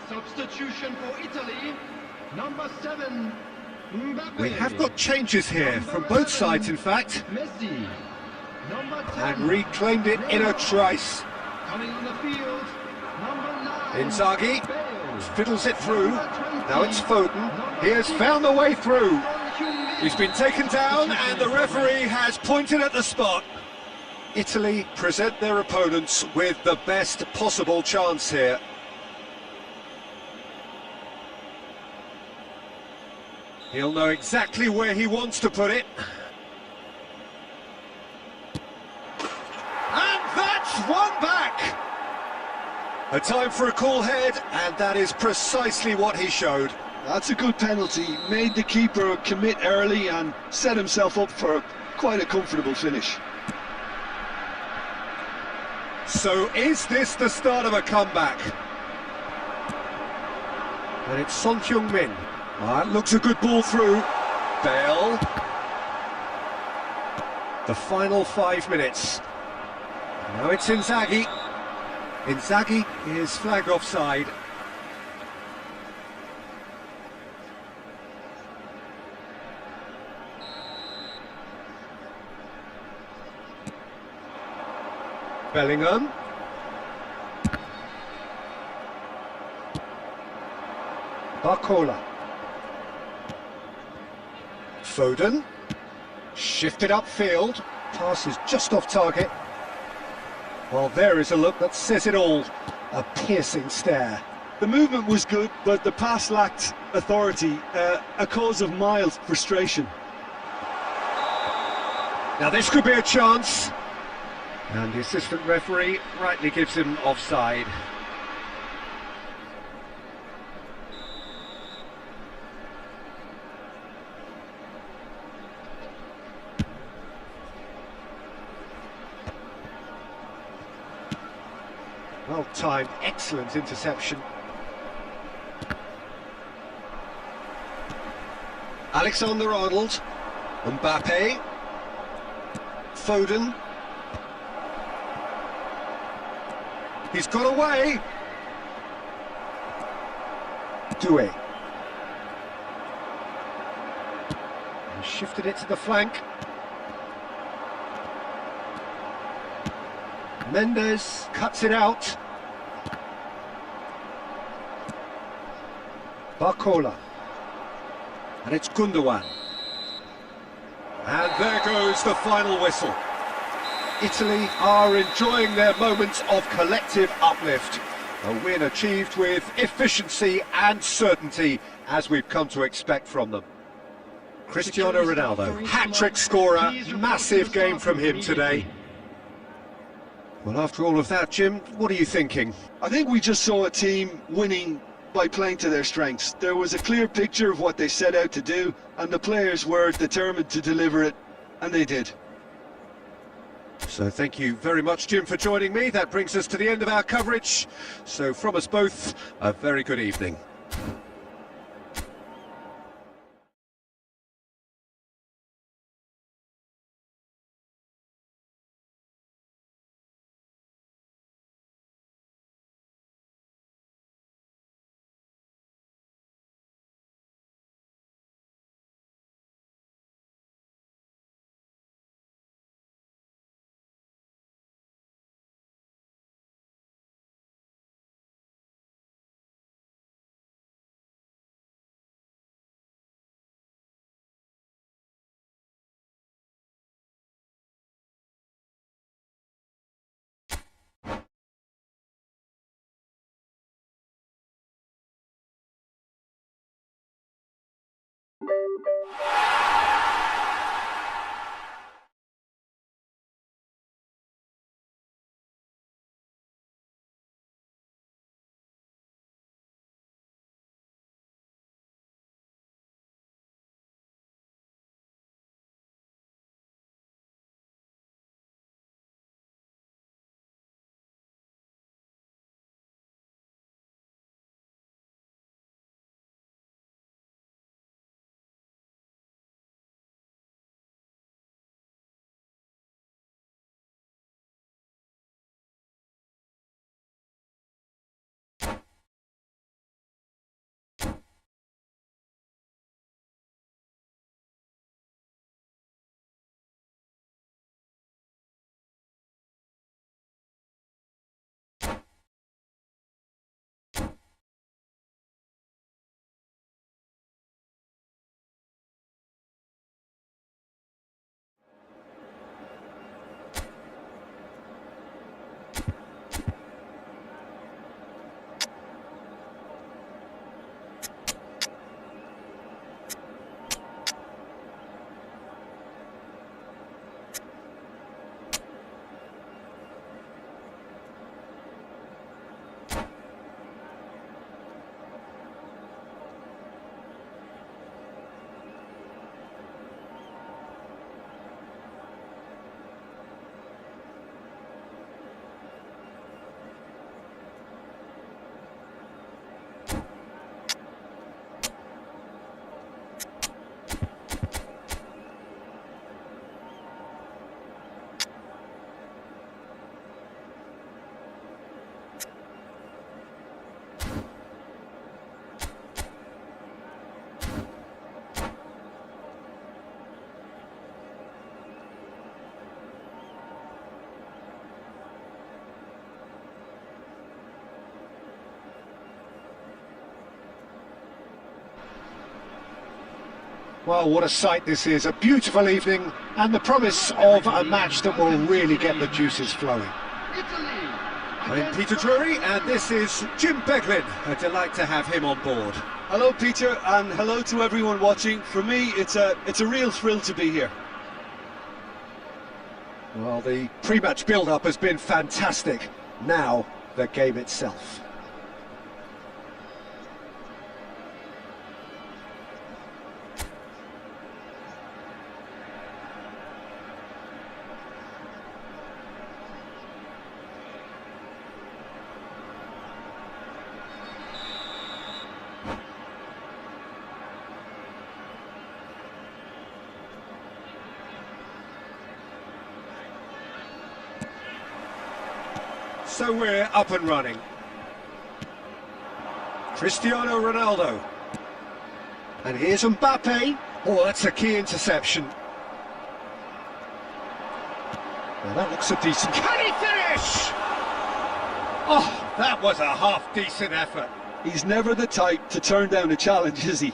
Substitution for Italy, number 7, Mbappe. We have got changes here from both sides, in fact. Messi, number 10. And reclaimed it in a trice. Coming on the field, number 9. Inzaghi Bale. fiddles it through. Number 20, Now it's Foden. number He has 6, found the way through. Humiliating. He's been taken down and the referee has pointed at the spot. Italy present their opponents with the best possible chance here. He'll know exactly where he wants to put it. And that's one back! A time for a cool head, and that is precisely what he showed. That's a good penalty. Made the keeper commit early and set himself up for quite a comfortable finish. So is this the start of a comeback? And it's Son Heung-min. That looks a good ball through. Bell. The final 5 minutes. Now it's Inzaghi. Inzaghi is flagged offside. Bellingham. Barcola. Foden. Shifted upfield. Pass is just off target. Well, there is a look that says it all. A piercing stare. The movement was good, but the pass lacked authority, a cause of mild frustration. Now this could be a chance. And the assistant referee rightly gives him offside. Well timed, excellent interception. Alexander-Arnold, Mbappe, Foden. He's got away. Doué. And shifted it to the flank. Mendes cuts it out. Barcola. And it's Gundogan. And there goes the final whistle. Italy are enjoying their moments of collective uplift. A win achieved with efficiency and certainty, as we've come to expect from them. Cristiano Ronaldo, hat-trick scorer, massive game from him today. Well, after all of that, Jim, what are you thinking? I think we just saw a team winning by playing to their strengths. There was a clear picture of what they set out to do, and the players were determined to deliver it, and they did. So thank you very much, Jim, for joining me. That brings us to the end of our coverage. So from us both, a very good evening. Well, what a sight this is. A beautiful evening and the promise of a match that will really get the juices flowing. I'm Peter Drury and this is Jim Beglin. A delight to have him on board. Hello Peter, and hello to everyone watching. For me, it's a real thrill to be here. Well, the pre-match build-up has been fantastic. Now, the game itself. So we're up and running. Cristiano Ronaldo. And here's Mbappe. Oh, that's a key interception. Well, that looks a decent... Can he finish? Oh, that was a half-decent effort. He's never the type to turn down a challenge, is he?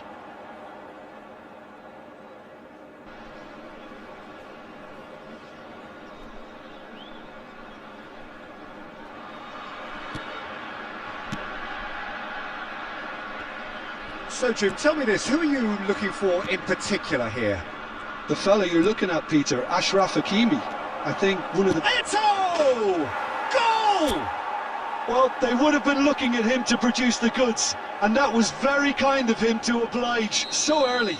So, Jim, tell me this, who are you looking for in particular here? The fella you're looking at, Peter, Ashraf Hakimi. I think one of the... Eto'o! Goal! Well, they would have been looking at him to produce the goods, and that was very kind of him to oblige so early.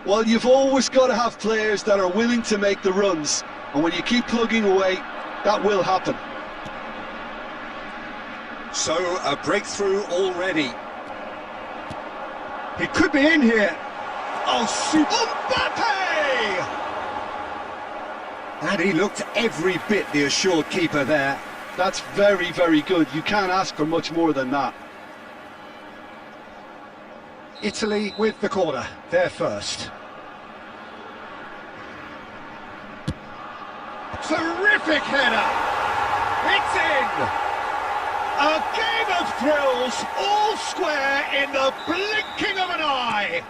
Well, you've always got to have players that are willing to make the runs, and when you keep plugging away, that will happen. So, a breakthrough already. He could be in here. Oh, Mbappe! And he looked every bit the assured keeper there. That's very, very good. You can't ask for much more than that. Italy with the corner. They're first. Terrific header! It's in! A game of thrills, all square in the blinking of an eye!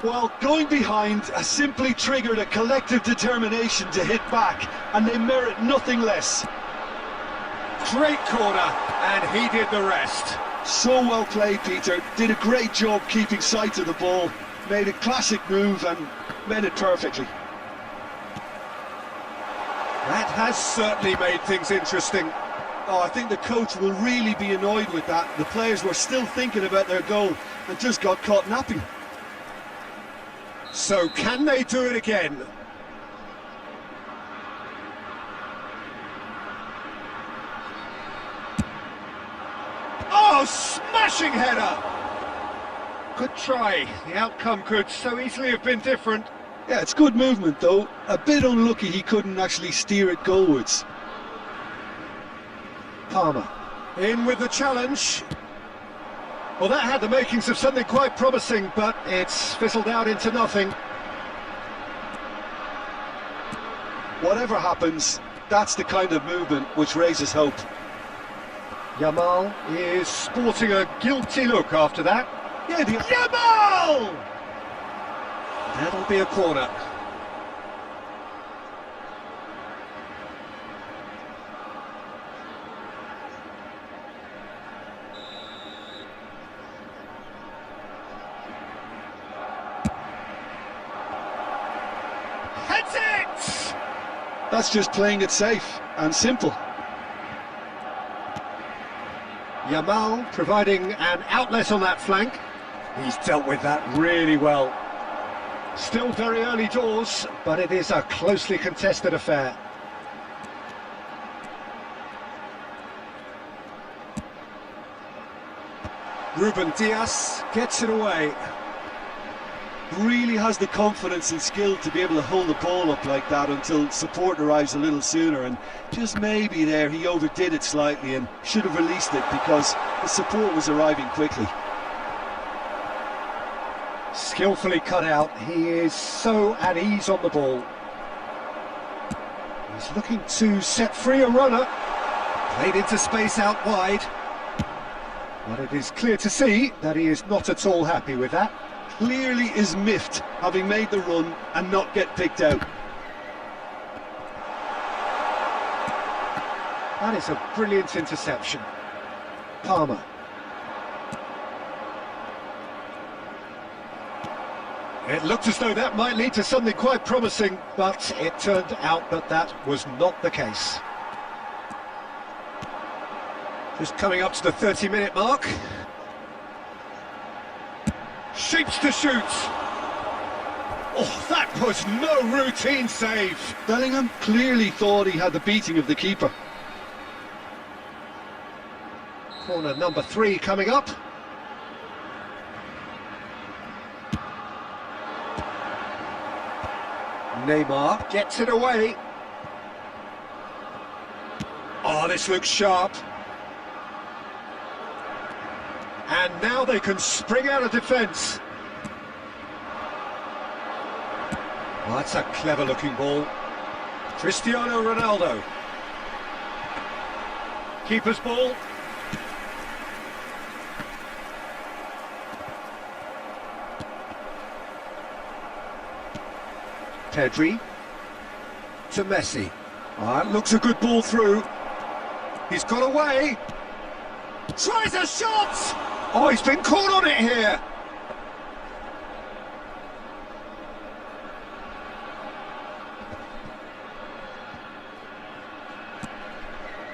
Well, going behind has simply triggered a collective determination to hit back, and they merit nothing less. Great corner, and he did the rest. So well played, Peter. Did a great job keeping sight of the ball, made a classic move and made it perfectly. That has certainly made things interesting. Oh, I think the coach will really be annoyed with that. The players were still thinking about their goal and just got caught napping. So can they do it again? Oh, smashing header! Good try. The outcome could so easily have been different. Yeah, it's good movement though. A bit unlucky he couldn't actually steer it goalwards. Palmer in with the challenge. Well, that had the makings of something quite promising, but it's fizzled out into nothing. Whatever happens, that's the kind of movement which raises hope. Yamal is sporting a guilty look after that. Yeah, Yamal! That'll be a corner. That's just playing it safe and simple. Yamal providing an outlet on that flank. He's dealt with that really well. Still very early doors, but it is a closely contested affair. Ruben Dias gets it away. Really has the confidence and skill to be able to hold the ball up like that until support arrives a little sooner, and just maybe there he overdid it slightly and should have released it because the support was arriving quickly. Skillfully cut out. He is so at ease on the ball. He's looking to set free a runner. Played into space out wide. But it is clear to see that he is not at all happy with that. clearly is miffed having made the run and not get picked out. That is a brilliant interception. Palmer. It looked as though that might lead to something quite promising, but it turned out that that was not the case. Just coming up to the 30-minute mark. Shapes to shoot. Oh, that was no routine save. Bellingham clearly thought he had the beating of the keeper. Corner number 3 coming up. Neymar gets it away. Oh, this looks sharp. And now they can spring out of defence. Well, that's a clever-looking ball. Cristiano Ronaldo. Keeper's ball. Pedri to Messi. That looks a good ball through. He's got away. Tries a shot! Oh, he's been caught on it here.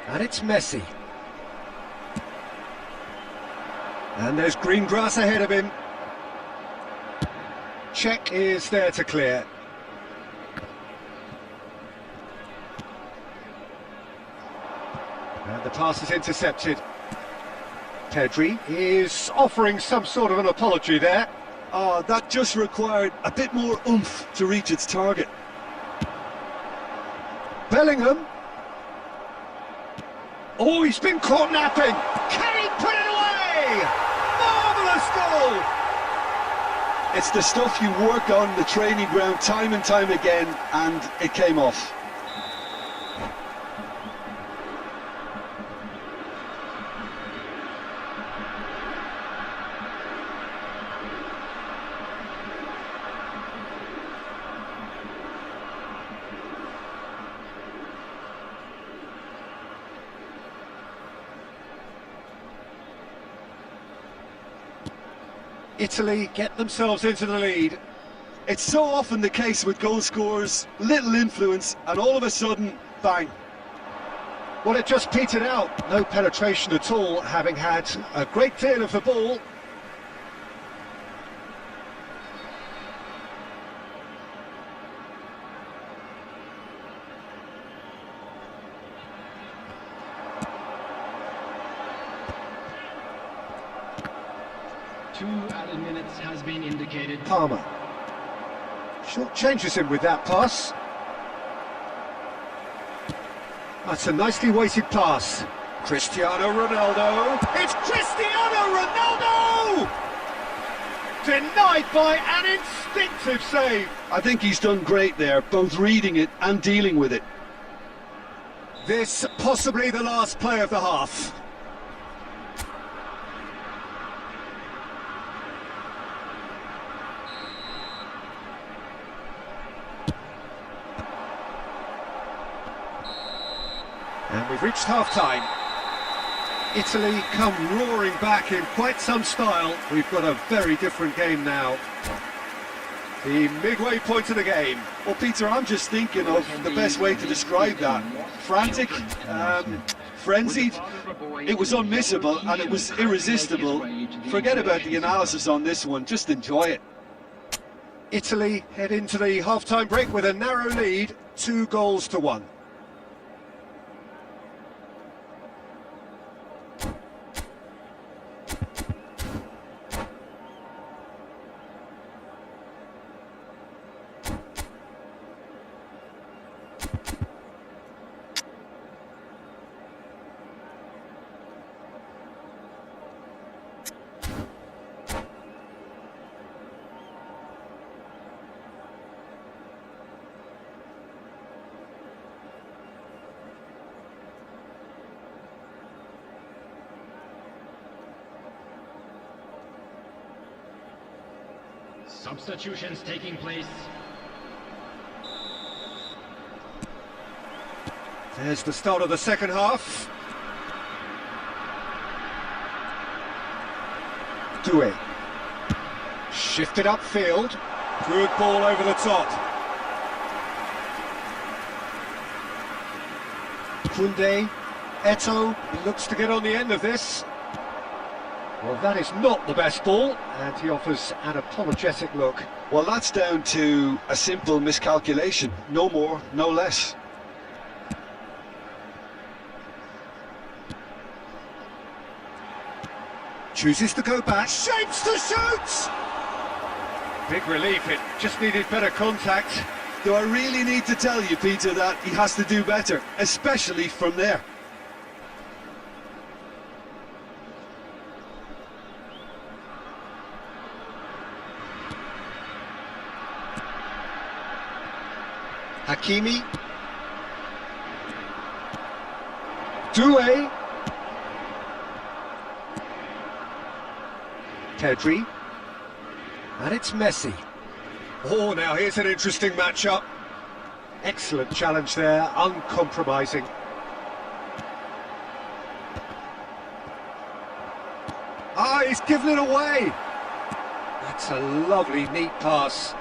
And it's Messi. And there's green grass ahead of him. Check is there to clear. And the pass is intercepted. Pedri is offering some sort of an apology there. Oh, that just required a bit more oomph to reach its target. Bellingham. Oh, he's been caught napping. Can he put it away? Marvellous goal! It's the stuff you work on the training ground time and time again, and it came off. Italy get themselves into the lead. It's so often the case with goal scorers, little influence, and all of a sudden, bang. Well, it just petered out. No penetration at all, having had a great deal of the ball. Two added minutes has been indicated. Palmer. Short changes him with that pass. That's a nicely weighted pass. Cristiano Ronaldo. It's Cristiano Ronaldo! Denied by an instinctive save. I think he's done great there, both reading it and dealing with it. This possibly the last play of the half. And we've reached half-time. Italy come roaring back in quite some style. We've got a very different game now. The midway point of the game. Well, Peter, I'm just thinking of the best way to describe that. Frantic, frenzied. It was unmissable and it was irresistible. Forget about the analysis on this one, just enjoy it. Italy head into the half-time break with a narrow lead, 2-1. Substitutions taking place. There's the start of the second half. Doué. Shifted upfield. Good ball over the top. Koundé. Eto'o. He looks to get on the end of this. Well, that is not the best ball, and he offers an apologetic look. Well, that's down to a simple miscalculation. No more, no less. Chooses to go back. Shapes to shoot! Big relief, it just needed better contact. Do I really need to tell you, Peter, that he has to do better, especially from there? Hakimi. Doué. Pedri. And it's Messi. Oh, now here's an interesting matchup. Excellent challenge there, uncompromising. Ah, he's given it away. That's a lovely, neat pass.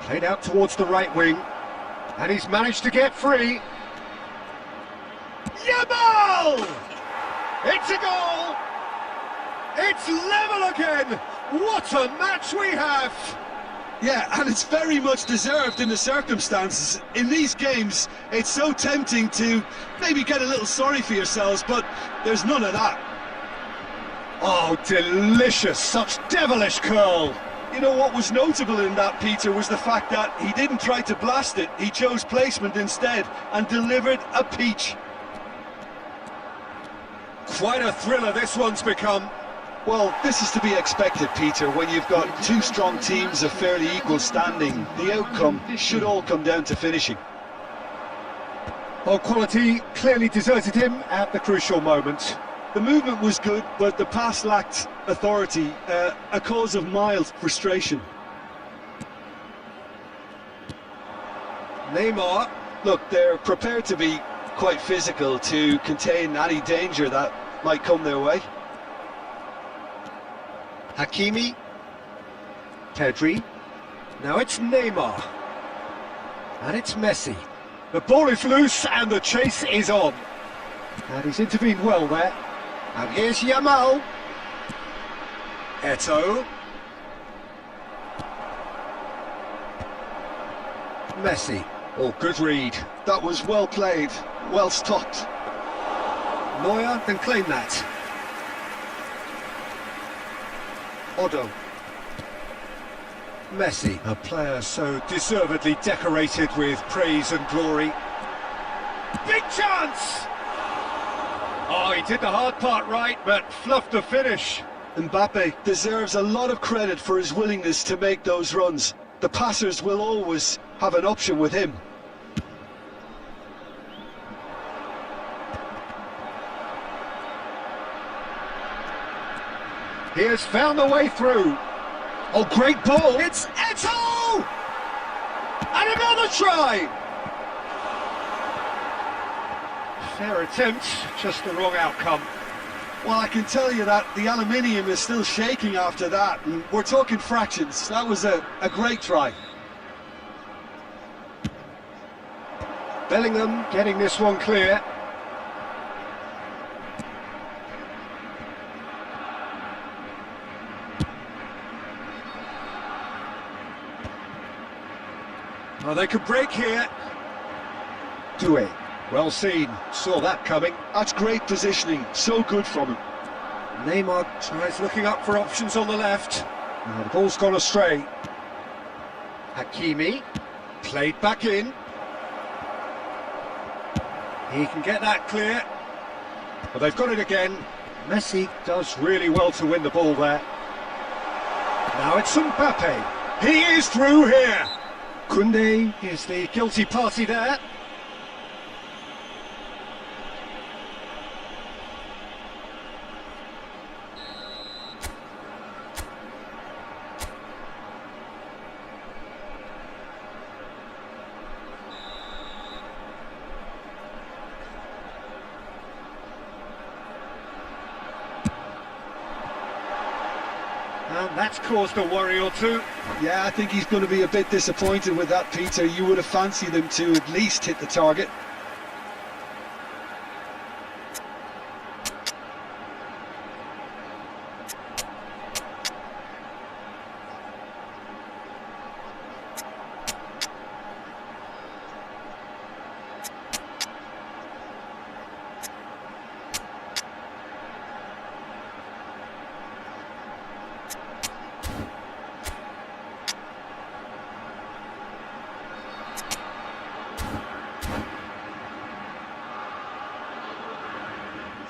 Played out towards the right wing. And he's managed to get free. Yamal! It's a goal! It's level again! What a match we have! Yeah, and it's very much deserved in the circumstances. In these games, it's so tempting to maybe get a little sorry for yourselves, but there's none of that. Oh, delicious! Such devilish curl! You know what was notable in that, Peter, was the fact that he didn't try to blast it. He chose placement instead and delivered a peach. Quite a thriller this one's become. Well, this is to be expected, Peter. When you've got two strong teams of fairly equal standing, the outcome should all come down to finishing. Well, quality clearly deserted him at the crucial moment. The movement was good, but the pass lacked authority, a cause of mild frustration. Neymar. Look, they're prepared to be quite physical to contain any danger that might come their way. Hakimi. Pedri. Now it's Neymar. And it's Messi. The ball is loose and the chase is on. And he's intervened well there. And here's Yamal. Eto'o. Messi. Oh, good read. That was well played, well stopped. Neuer can claim that. Otto. Messi. A player so deservedly decorated with praise and glory. Big chance! Oh, he did the hard part right, but fluffed the finish. Mbappe deserves a lot of credit for his willingness to make those runs. The passers will always have an option with him. He has found the way through. Oh, great ball! It's Eto'o! And another try! Fair attempt, just the wrong outcome. Well, I can tell you that the aluminium is still shaking after that, and we're talking fractions. That was a great try. Bellingham getting this one clear. Oh, they could break here. Doué. Well seen, saw that coming. That's great positioning, so good from him. Neymar Tries looking up for options on the left. and the ball's gone astray. Hakimi, played back in. He can get that clear. But they've got it again. Messi does really well to win the ball there. Now it's Mbappe. He is through here. Koundé. Here's the guilty party there. and that's caused a worry or two. Yeah, I think he's going to be a bit disappointed with that, Peter. You would have fancied him to at least hit the target.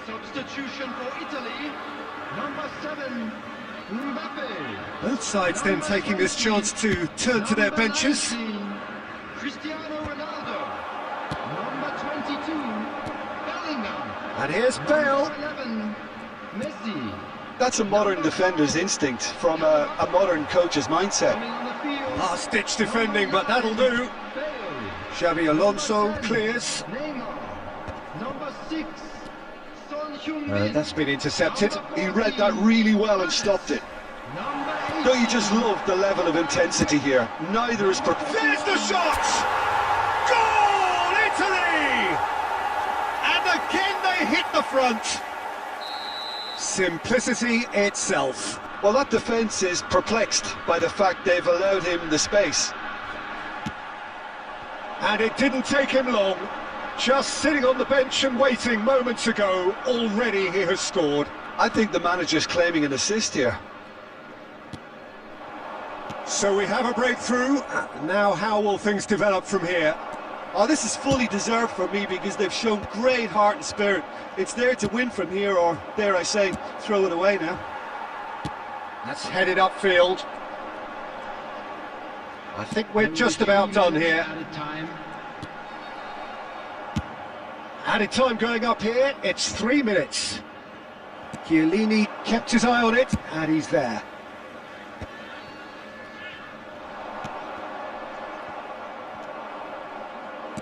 Substitution for Italy, number 7, Mbappe. Both sides then taking this chance to turn to their benches. 19, Cristiano Ronaldo. Number 22, Bellingham. And here's Bale. Number 11, Messi. That's a modern defender's instinct from a modern coach's mindset. Coming on the field, Last-ditch defending, but that'll do. Bale. Xabi Alonso clears. Neymar. Number 6, Son Heung-min. That's been intercepted. He read that really well and stopped it. Number 8. Don't you just love the level of intensity here? Neither is perfect. There's the shot! Goal, Italy! And again they hit the front. Simplicity itself. Well, that defence is perplexed by the fact they've allowed him the space. And it didn't take him long. Just sitting on the bench and waiting moments ago, already he has scored. I think the manager's claiming an assist here. So we have a breakthrough. Now how will things develop from here? Oh, this is fully deserved for me because they've shown great heart and spirit. It's there to win from here, or dare I say, throw it away now. That's headed upfield. I think we're just about done here. Added time. Added time going up here, it's 3 minutes. Chiellini kept his eye on it, and he's there.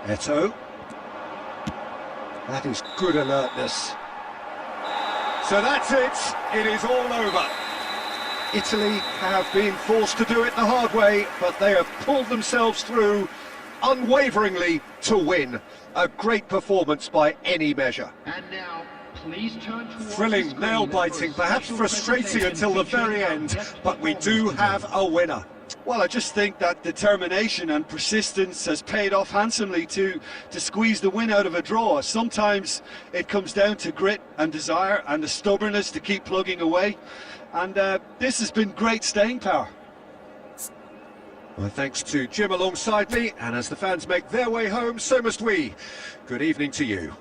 Eto'o. That is good alertness. So that's it, it is all over. Italy have been forced to do it the hard way, but they have pulled themselves through unwaveringly to win. A great performance by any measure. And now, please turn towards the Thrilling, screen nail-biting, for a perhaps special frustrating presentation until the very featuring our end, best but we do performances. have a winner. Well, I just think that determination and persistence has paid off handsomely to squeeze the win out of a draw. Sometimes it comes down to grit and desire and the stubbornness to keep plugging away. And this has been great staying power. Well, thanks to Jim alongside me, and as the fans make their way home, so must we. Good evening to you.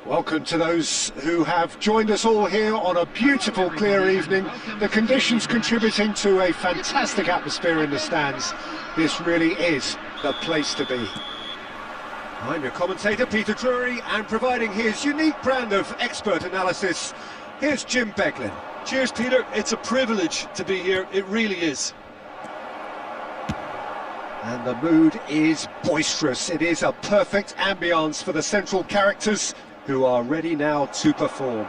Welcome to those who have joined us all here on a beautiful clear evening. The conditions contributing to a fantastic atmosphere in the stands. This really is the place to be. I'm your commentator Peter Drury, and providing his unique brand of expert analysis, here's Jim Beglin. Cheers, Peter. It's a privilege to be here. It really is. And the mood is boisterous. It is a perfect ambience for the central characters, who are ready now to perform.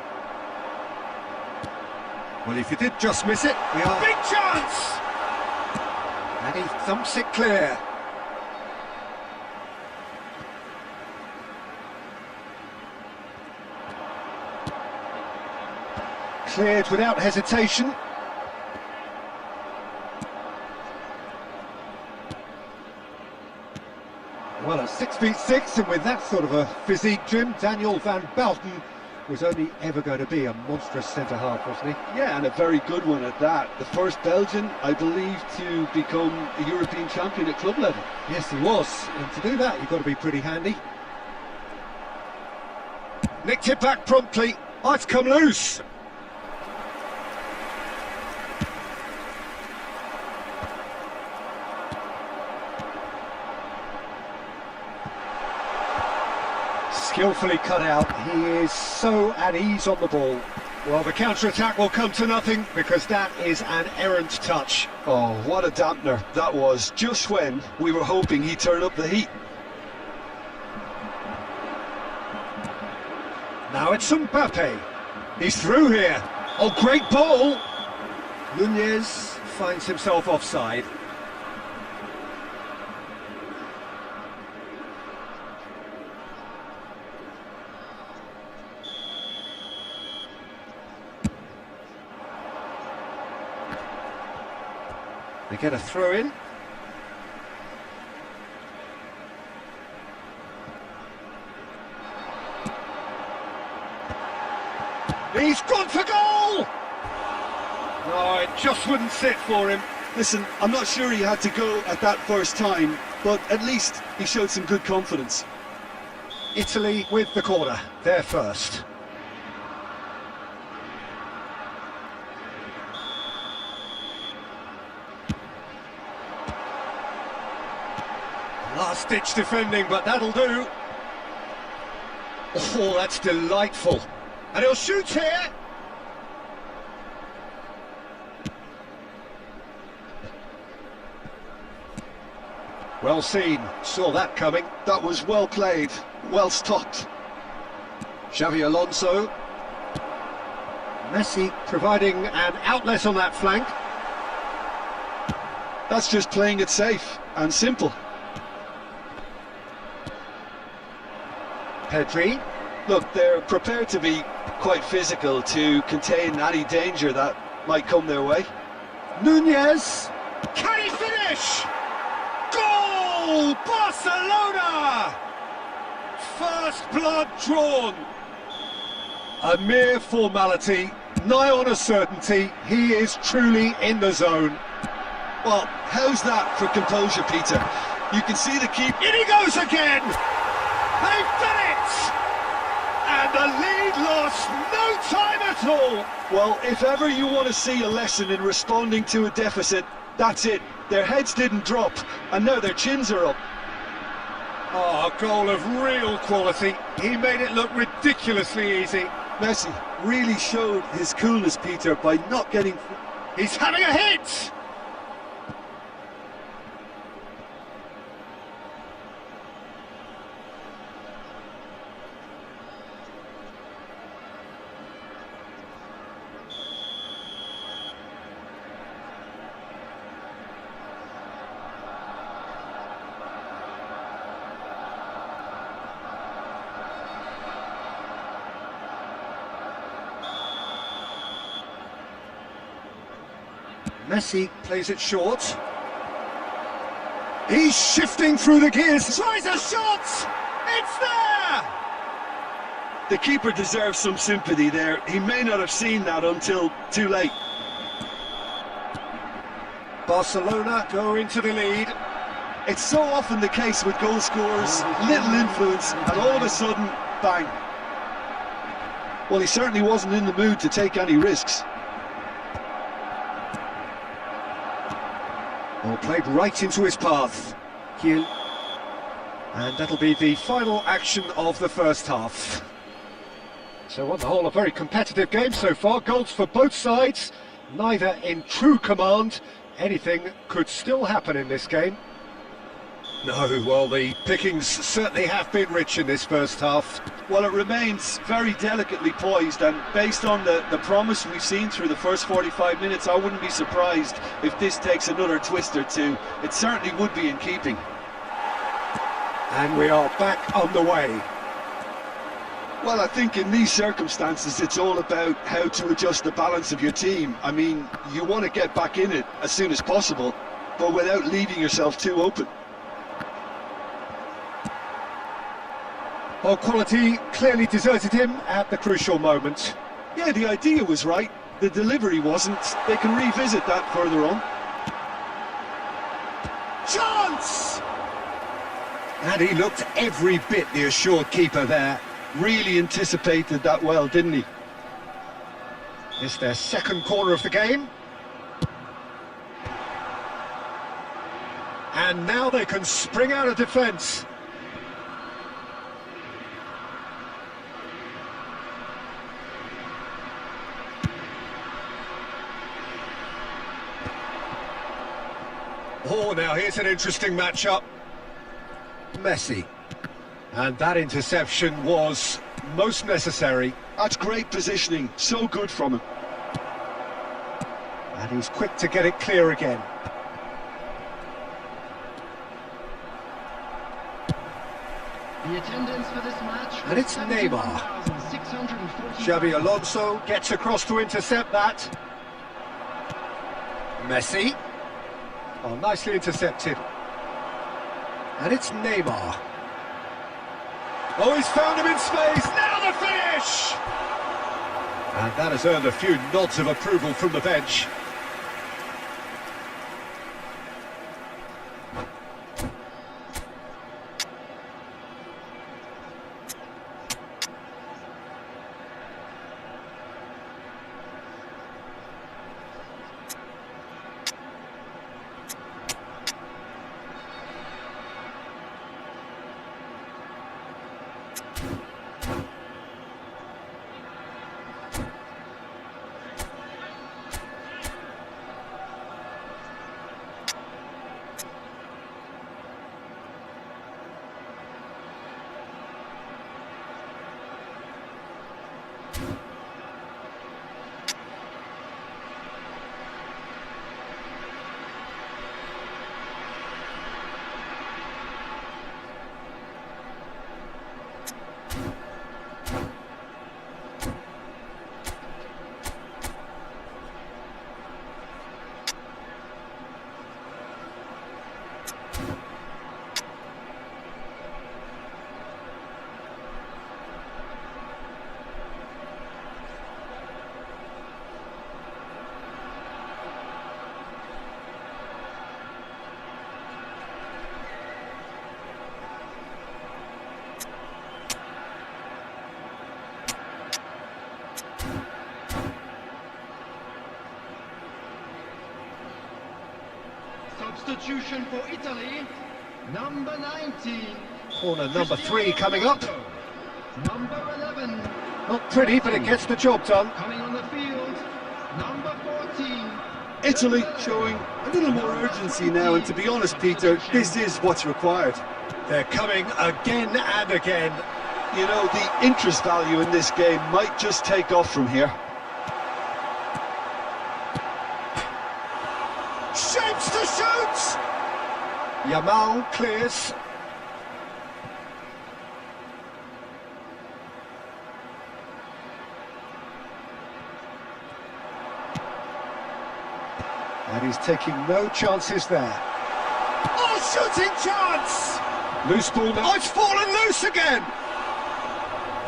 Well, if you did just miss it, we are... Big chance! And he thumps it clear. Cleared without hesitation. Well, at 6'6", and with that sort of a physique, Jim, Daniel van Bouten was only ever going to be a monstrous centre-half, wasn't he? Yeah, and a very good one at that. The first Belgian, I believe, to become a European champion at club level. Yes, he was, and to do that, you've got to be pretty handy. Nicked it back promptly. Oh, it's come loose. Skillfully cut out. He is so at ease on the ball. Well, the counter-attack will come to nothing because that is an errant touch. Oh, what a dampener that was, just when we were hoping he'd turn up the heat. Now it's Mbappe. He's through here. Oh, great ball. Nunez finds himself offside. They get a throw in. He's gone for goal! No, it just wouldn't sit for him. Listen, I'm not sure he had to go at that first time, but at least he showed some good confidence. Italy with the corner, they're first. Last-ditch defending, but that'll do. Oh, that's delightful. And he'll shoot here. Well seen, saw that coming. That was well played, well stopped. Xavi Alonso. Messi providing an outlet on that flank. That's just playing it safe and simple. Pedri. Look, they're prepared to be quite physical to contain any danger that might come their way. Nunez. Can he finish? Goal! Barcelona! First blood drawn. A mere formality, nigh on a certainty. He is truly in the zone. Well, how's that for composure, Peter? You can see the keeper. In he goes again! They've done it! And the lead lost no time at all. Well, if ever you want to see a lesson in responding to a deficit, that's it. Their heads didn't drop, and now their chins are up. Oh, a goal of real quality. He made it look ridiculously easy. Messi really showed his coolness, Peter, by not getting... He's having a hit! Messi plays it short. He's shifting through the gears. Tries a shot! It's there! The keeper deserves some sympathy there. He may not have seen that until too late. Barcelona go into the lead. It's so often the case with goal scorers, little influence, and all of a sudden, bang. Well, he certainly wasn't in the mood to take any risks. Ball played right into his path. Kiel. And that'll be the final action of the first half. So on the whole, a very competitive game so far. Goals for both sides, neither in true command. Anything could still happen in this game. No, well, the pickings certainly have been rich in this first half. Well, it remains very delicately poised, and based on the promise we've seen through the first 45 minutes, I wouldn't be surprised if this takes another twist or two. It certainly would be in keeping. And we are back on the way. Well, I think in these circumstances, it's all about how to adjust the balance of your team. I mean, you want to get back in it as soon as possible, but without leaving yourself too open. Well, quality clearly deserted him at the crucial moment. Yeah, the idea was right. The delivery wasn't. They can revisit that further on. Chance! And he looked every bit the assured keeper there. Really anticipated that well, didn't he? It's their second corner of the game. And now they can spring out of defence. Oh, now here's an interesting matchup. Messi. And that interception was most necessary. That's great positioning, so good from him. And he's quick to get it clear again. The attendance for this match. And it's Neymar. Xabi Alonso gets across to intercept that. Messi. Oh, nicely intercepted. And it's Neymar. Oh, he's found him in space. Now the finish! And that has earned a few nods of approval from the bench. Substitution for Italy, number 19. Corner number 3 coming up. Number 11. Not pretty, but it gets the job done. Coming on the field, number 14. Italy showing a little more urgency now, and to be honest, Peter, this is what's required. They're coming again and again. You know, the interest value in this game might just take off from here. Shapes to shoot! Yamal clears. And he's taking no chances there. Oh, shooting chance! Loose ball now. Oh, it's fallen loose again!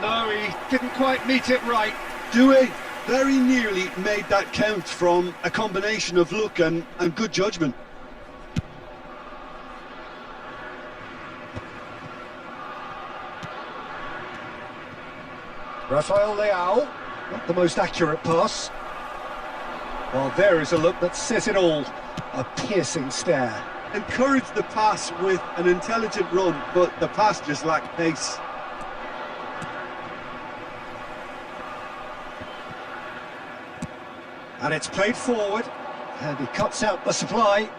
No, he didn't quite meet it right. Doué very nearly made that count from a combination of luck and good judgment. Rafael Leao, not the most accurate pass. Well, there is a look that says it all. A piercing stare. Encouraged the pass with an intelligent run, but the pass just lacked pace. And it's played forward, and he cuts out the supply.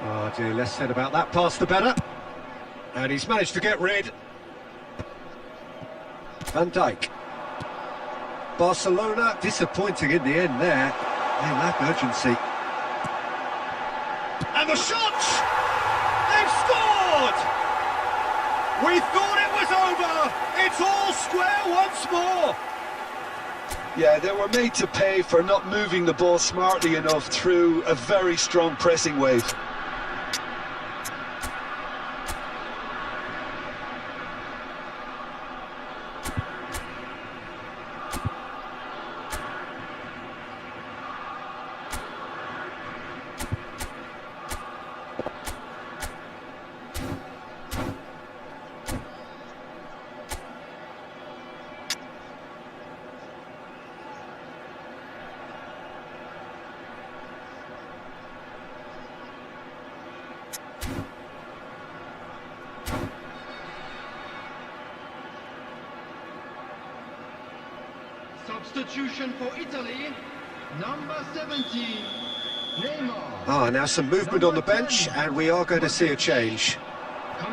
Oh dear, less said about that pass the better. And he's managed to get rid. Van Dijk. Barcelona disappointing in the end there. They lack urgency. And the shot! They've scored! We thought it was over! It's all square once more! Yeah, they were made to pay for not moving the ball smartly enough through a very strong pressing wave. Substitution for Italy, number 17, Neymar. Ah, now some movement on the bench, and we are going to see a change.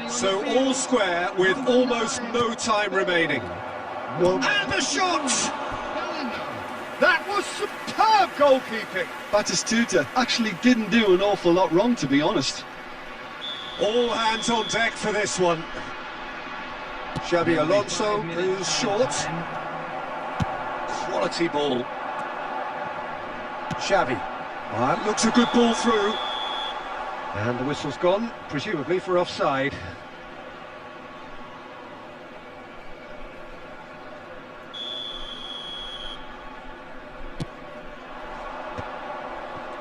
So all square with almost no time remaining. And the shot! That was superb goalkeeping. Batistuta actually didn't do an awful lot wrong, to be honest. All hands on deck for this one. Xabi Alonso is short. Quality ball. Xavi. That looks a good ball through. And the whistle's gone, presumably for offside.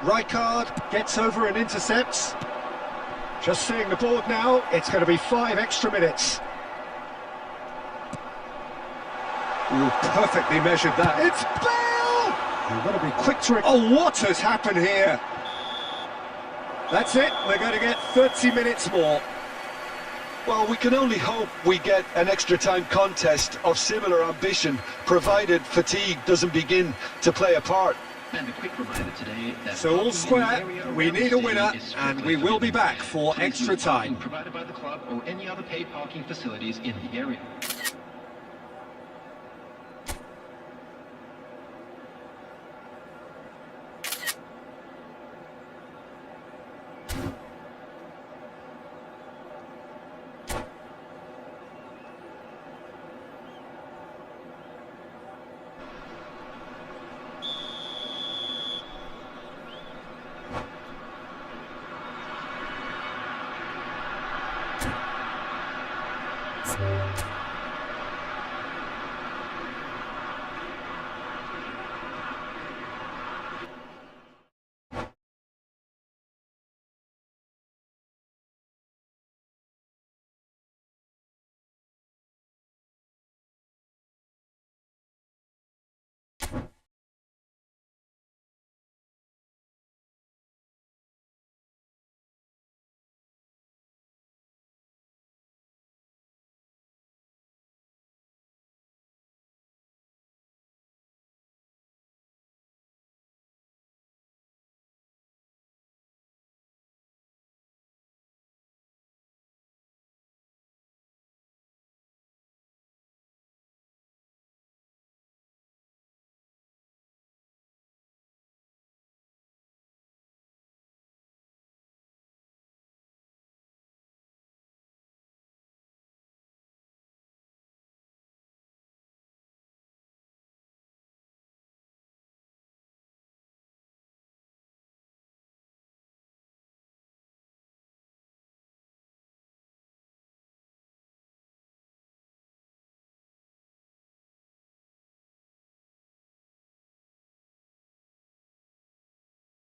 Rijkaard gets over and intercepts. Just seeing the board now, it's going to be 5 extra minutes. Ooh, perfectly measured that. It's Bale! You've got to be quick to... Oh, what has happened here? That's it, we're going to get 30 minutes more. Well, we can only hope we get an extra time contest of similar ambition, provided fatigue doesn't begin to play a part. And a quick reminder today that So all square, we need a winner, and we will be back for extra time. provided by the club or any other paid parking facilities in the area.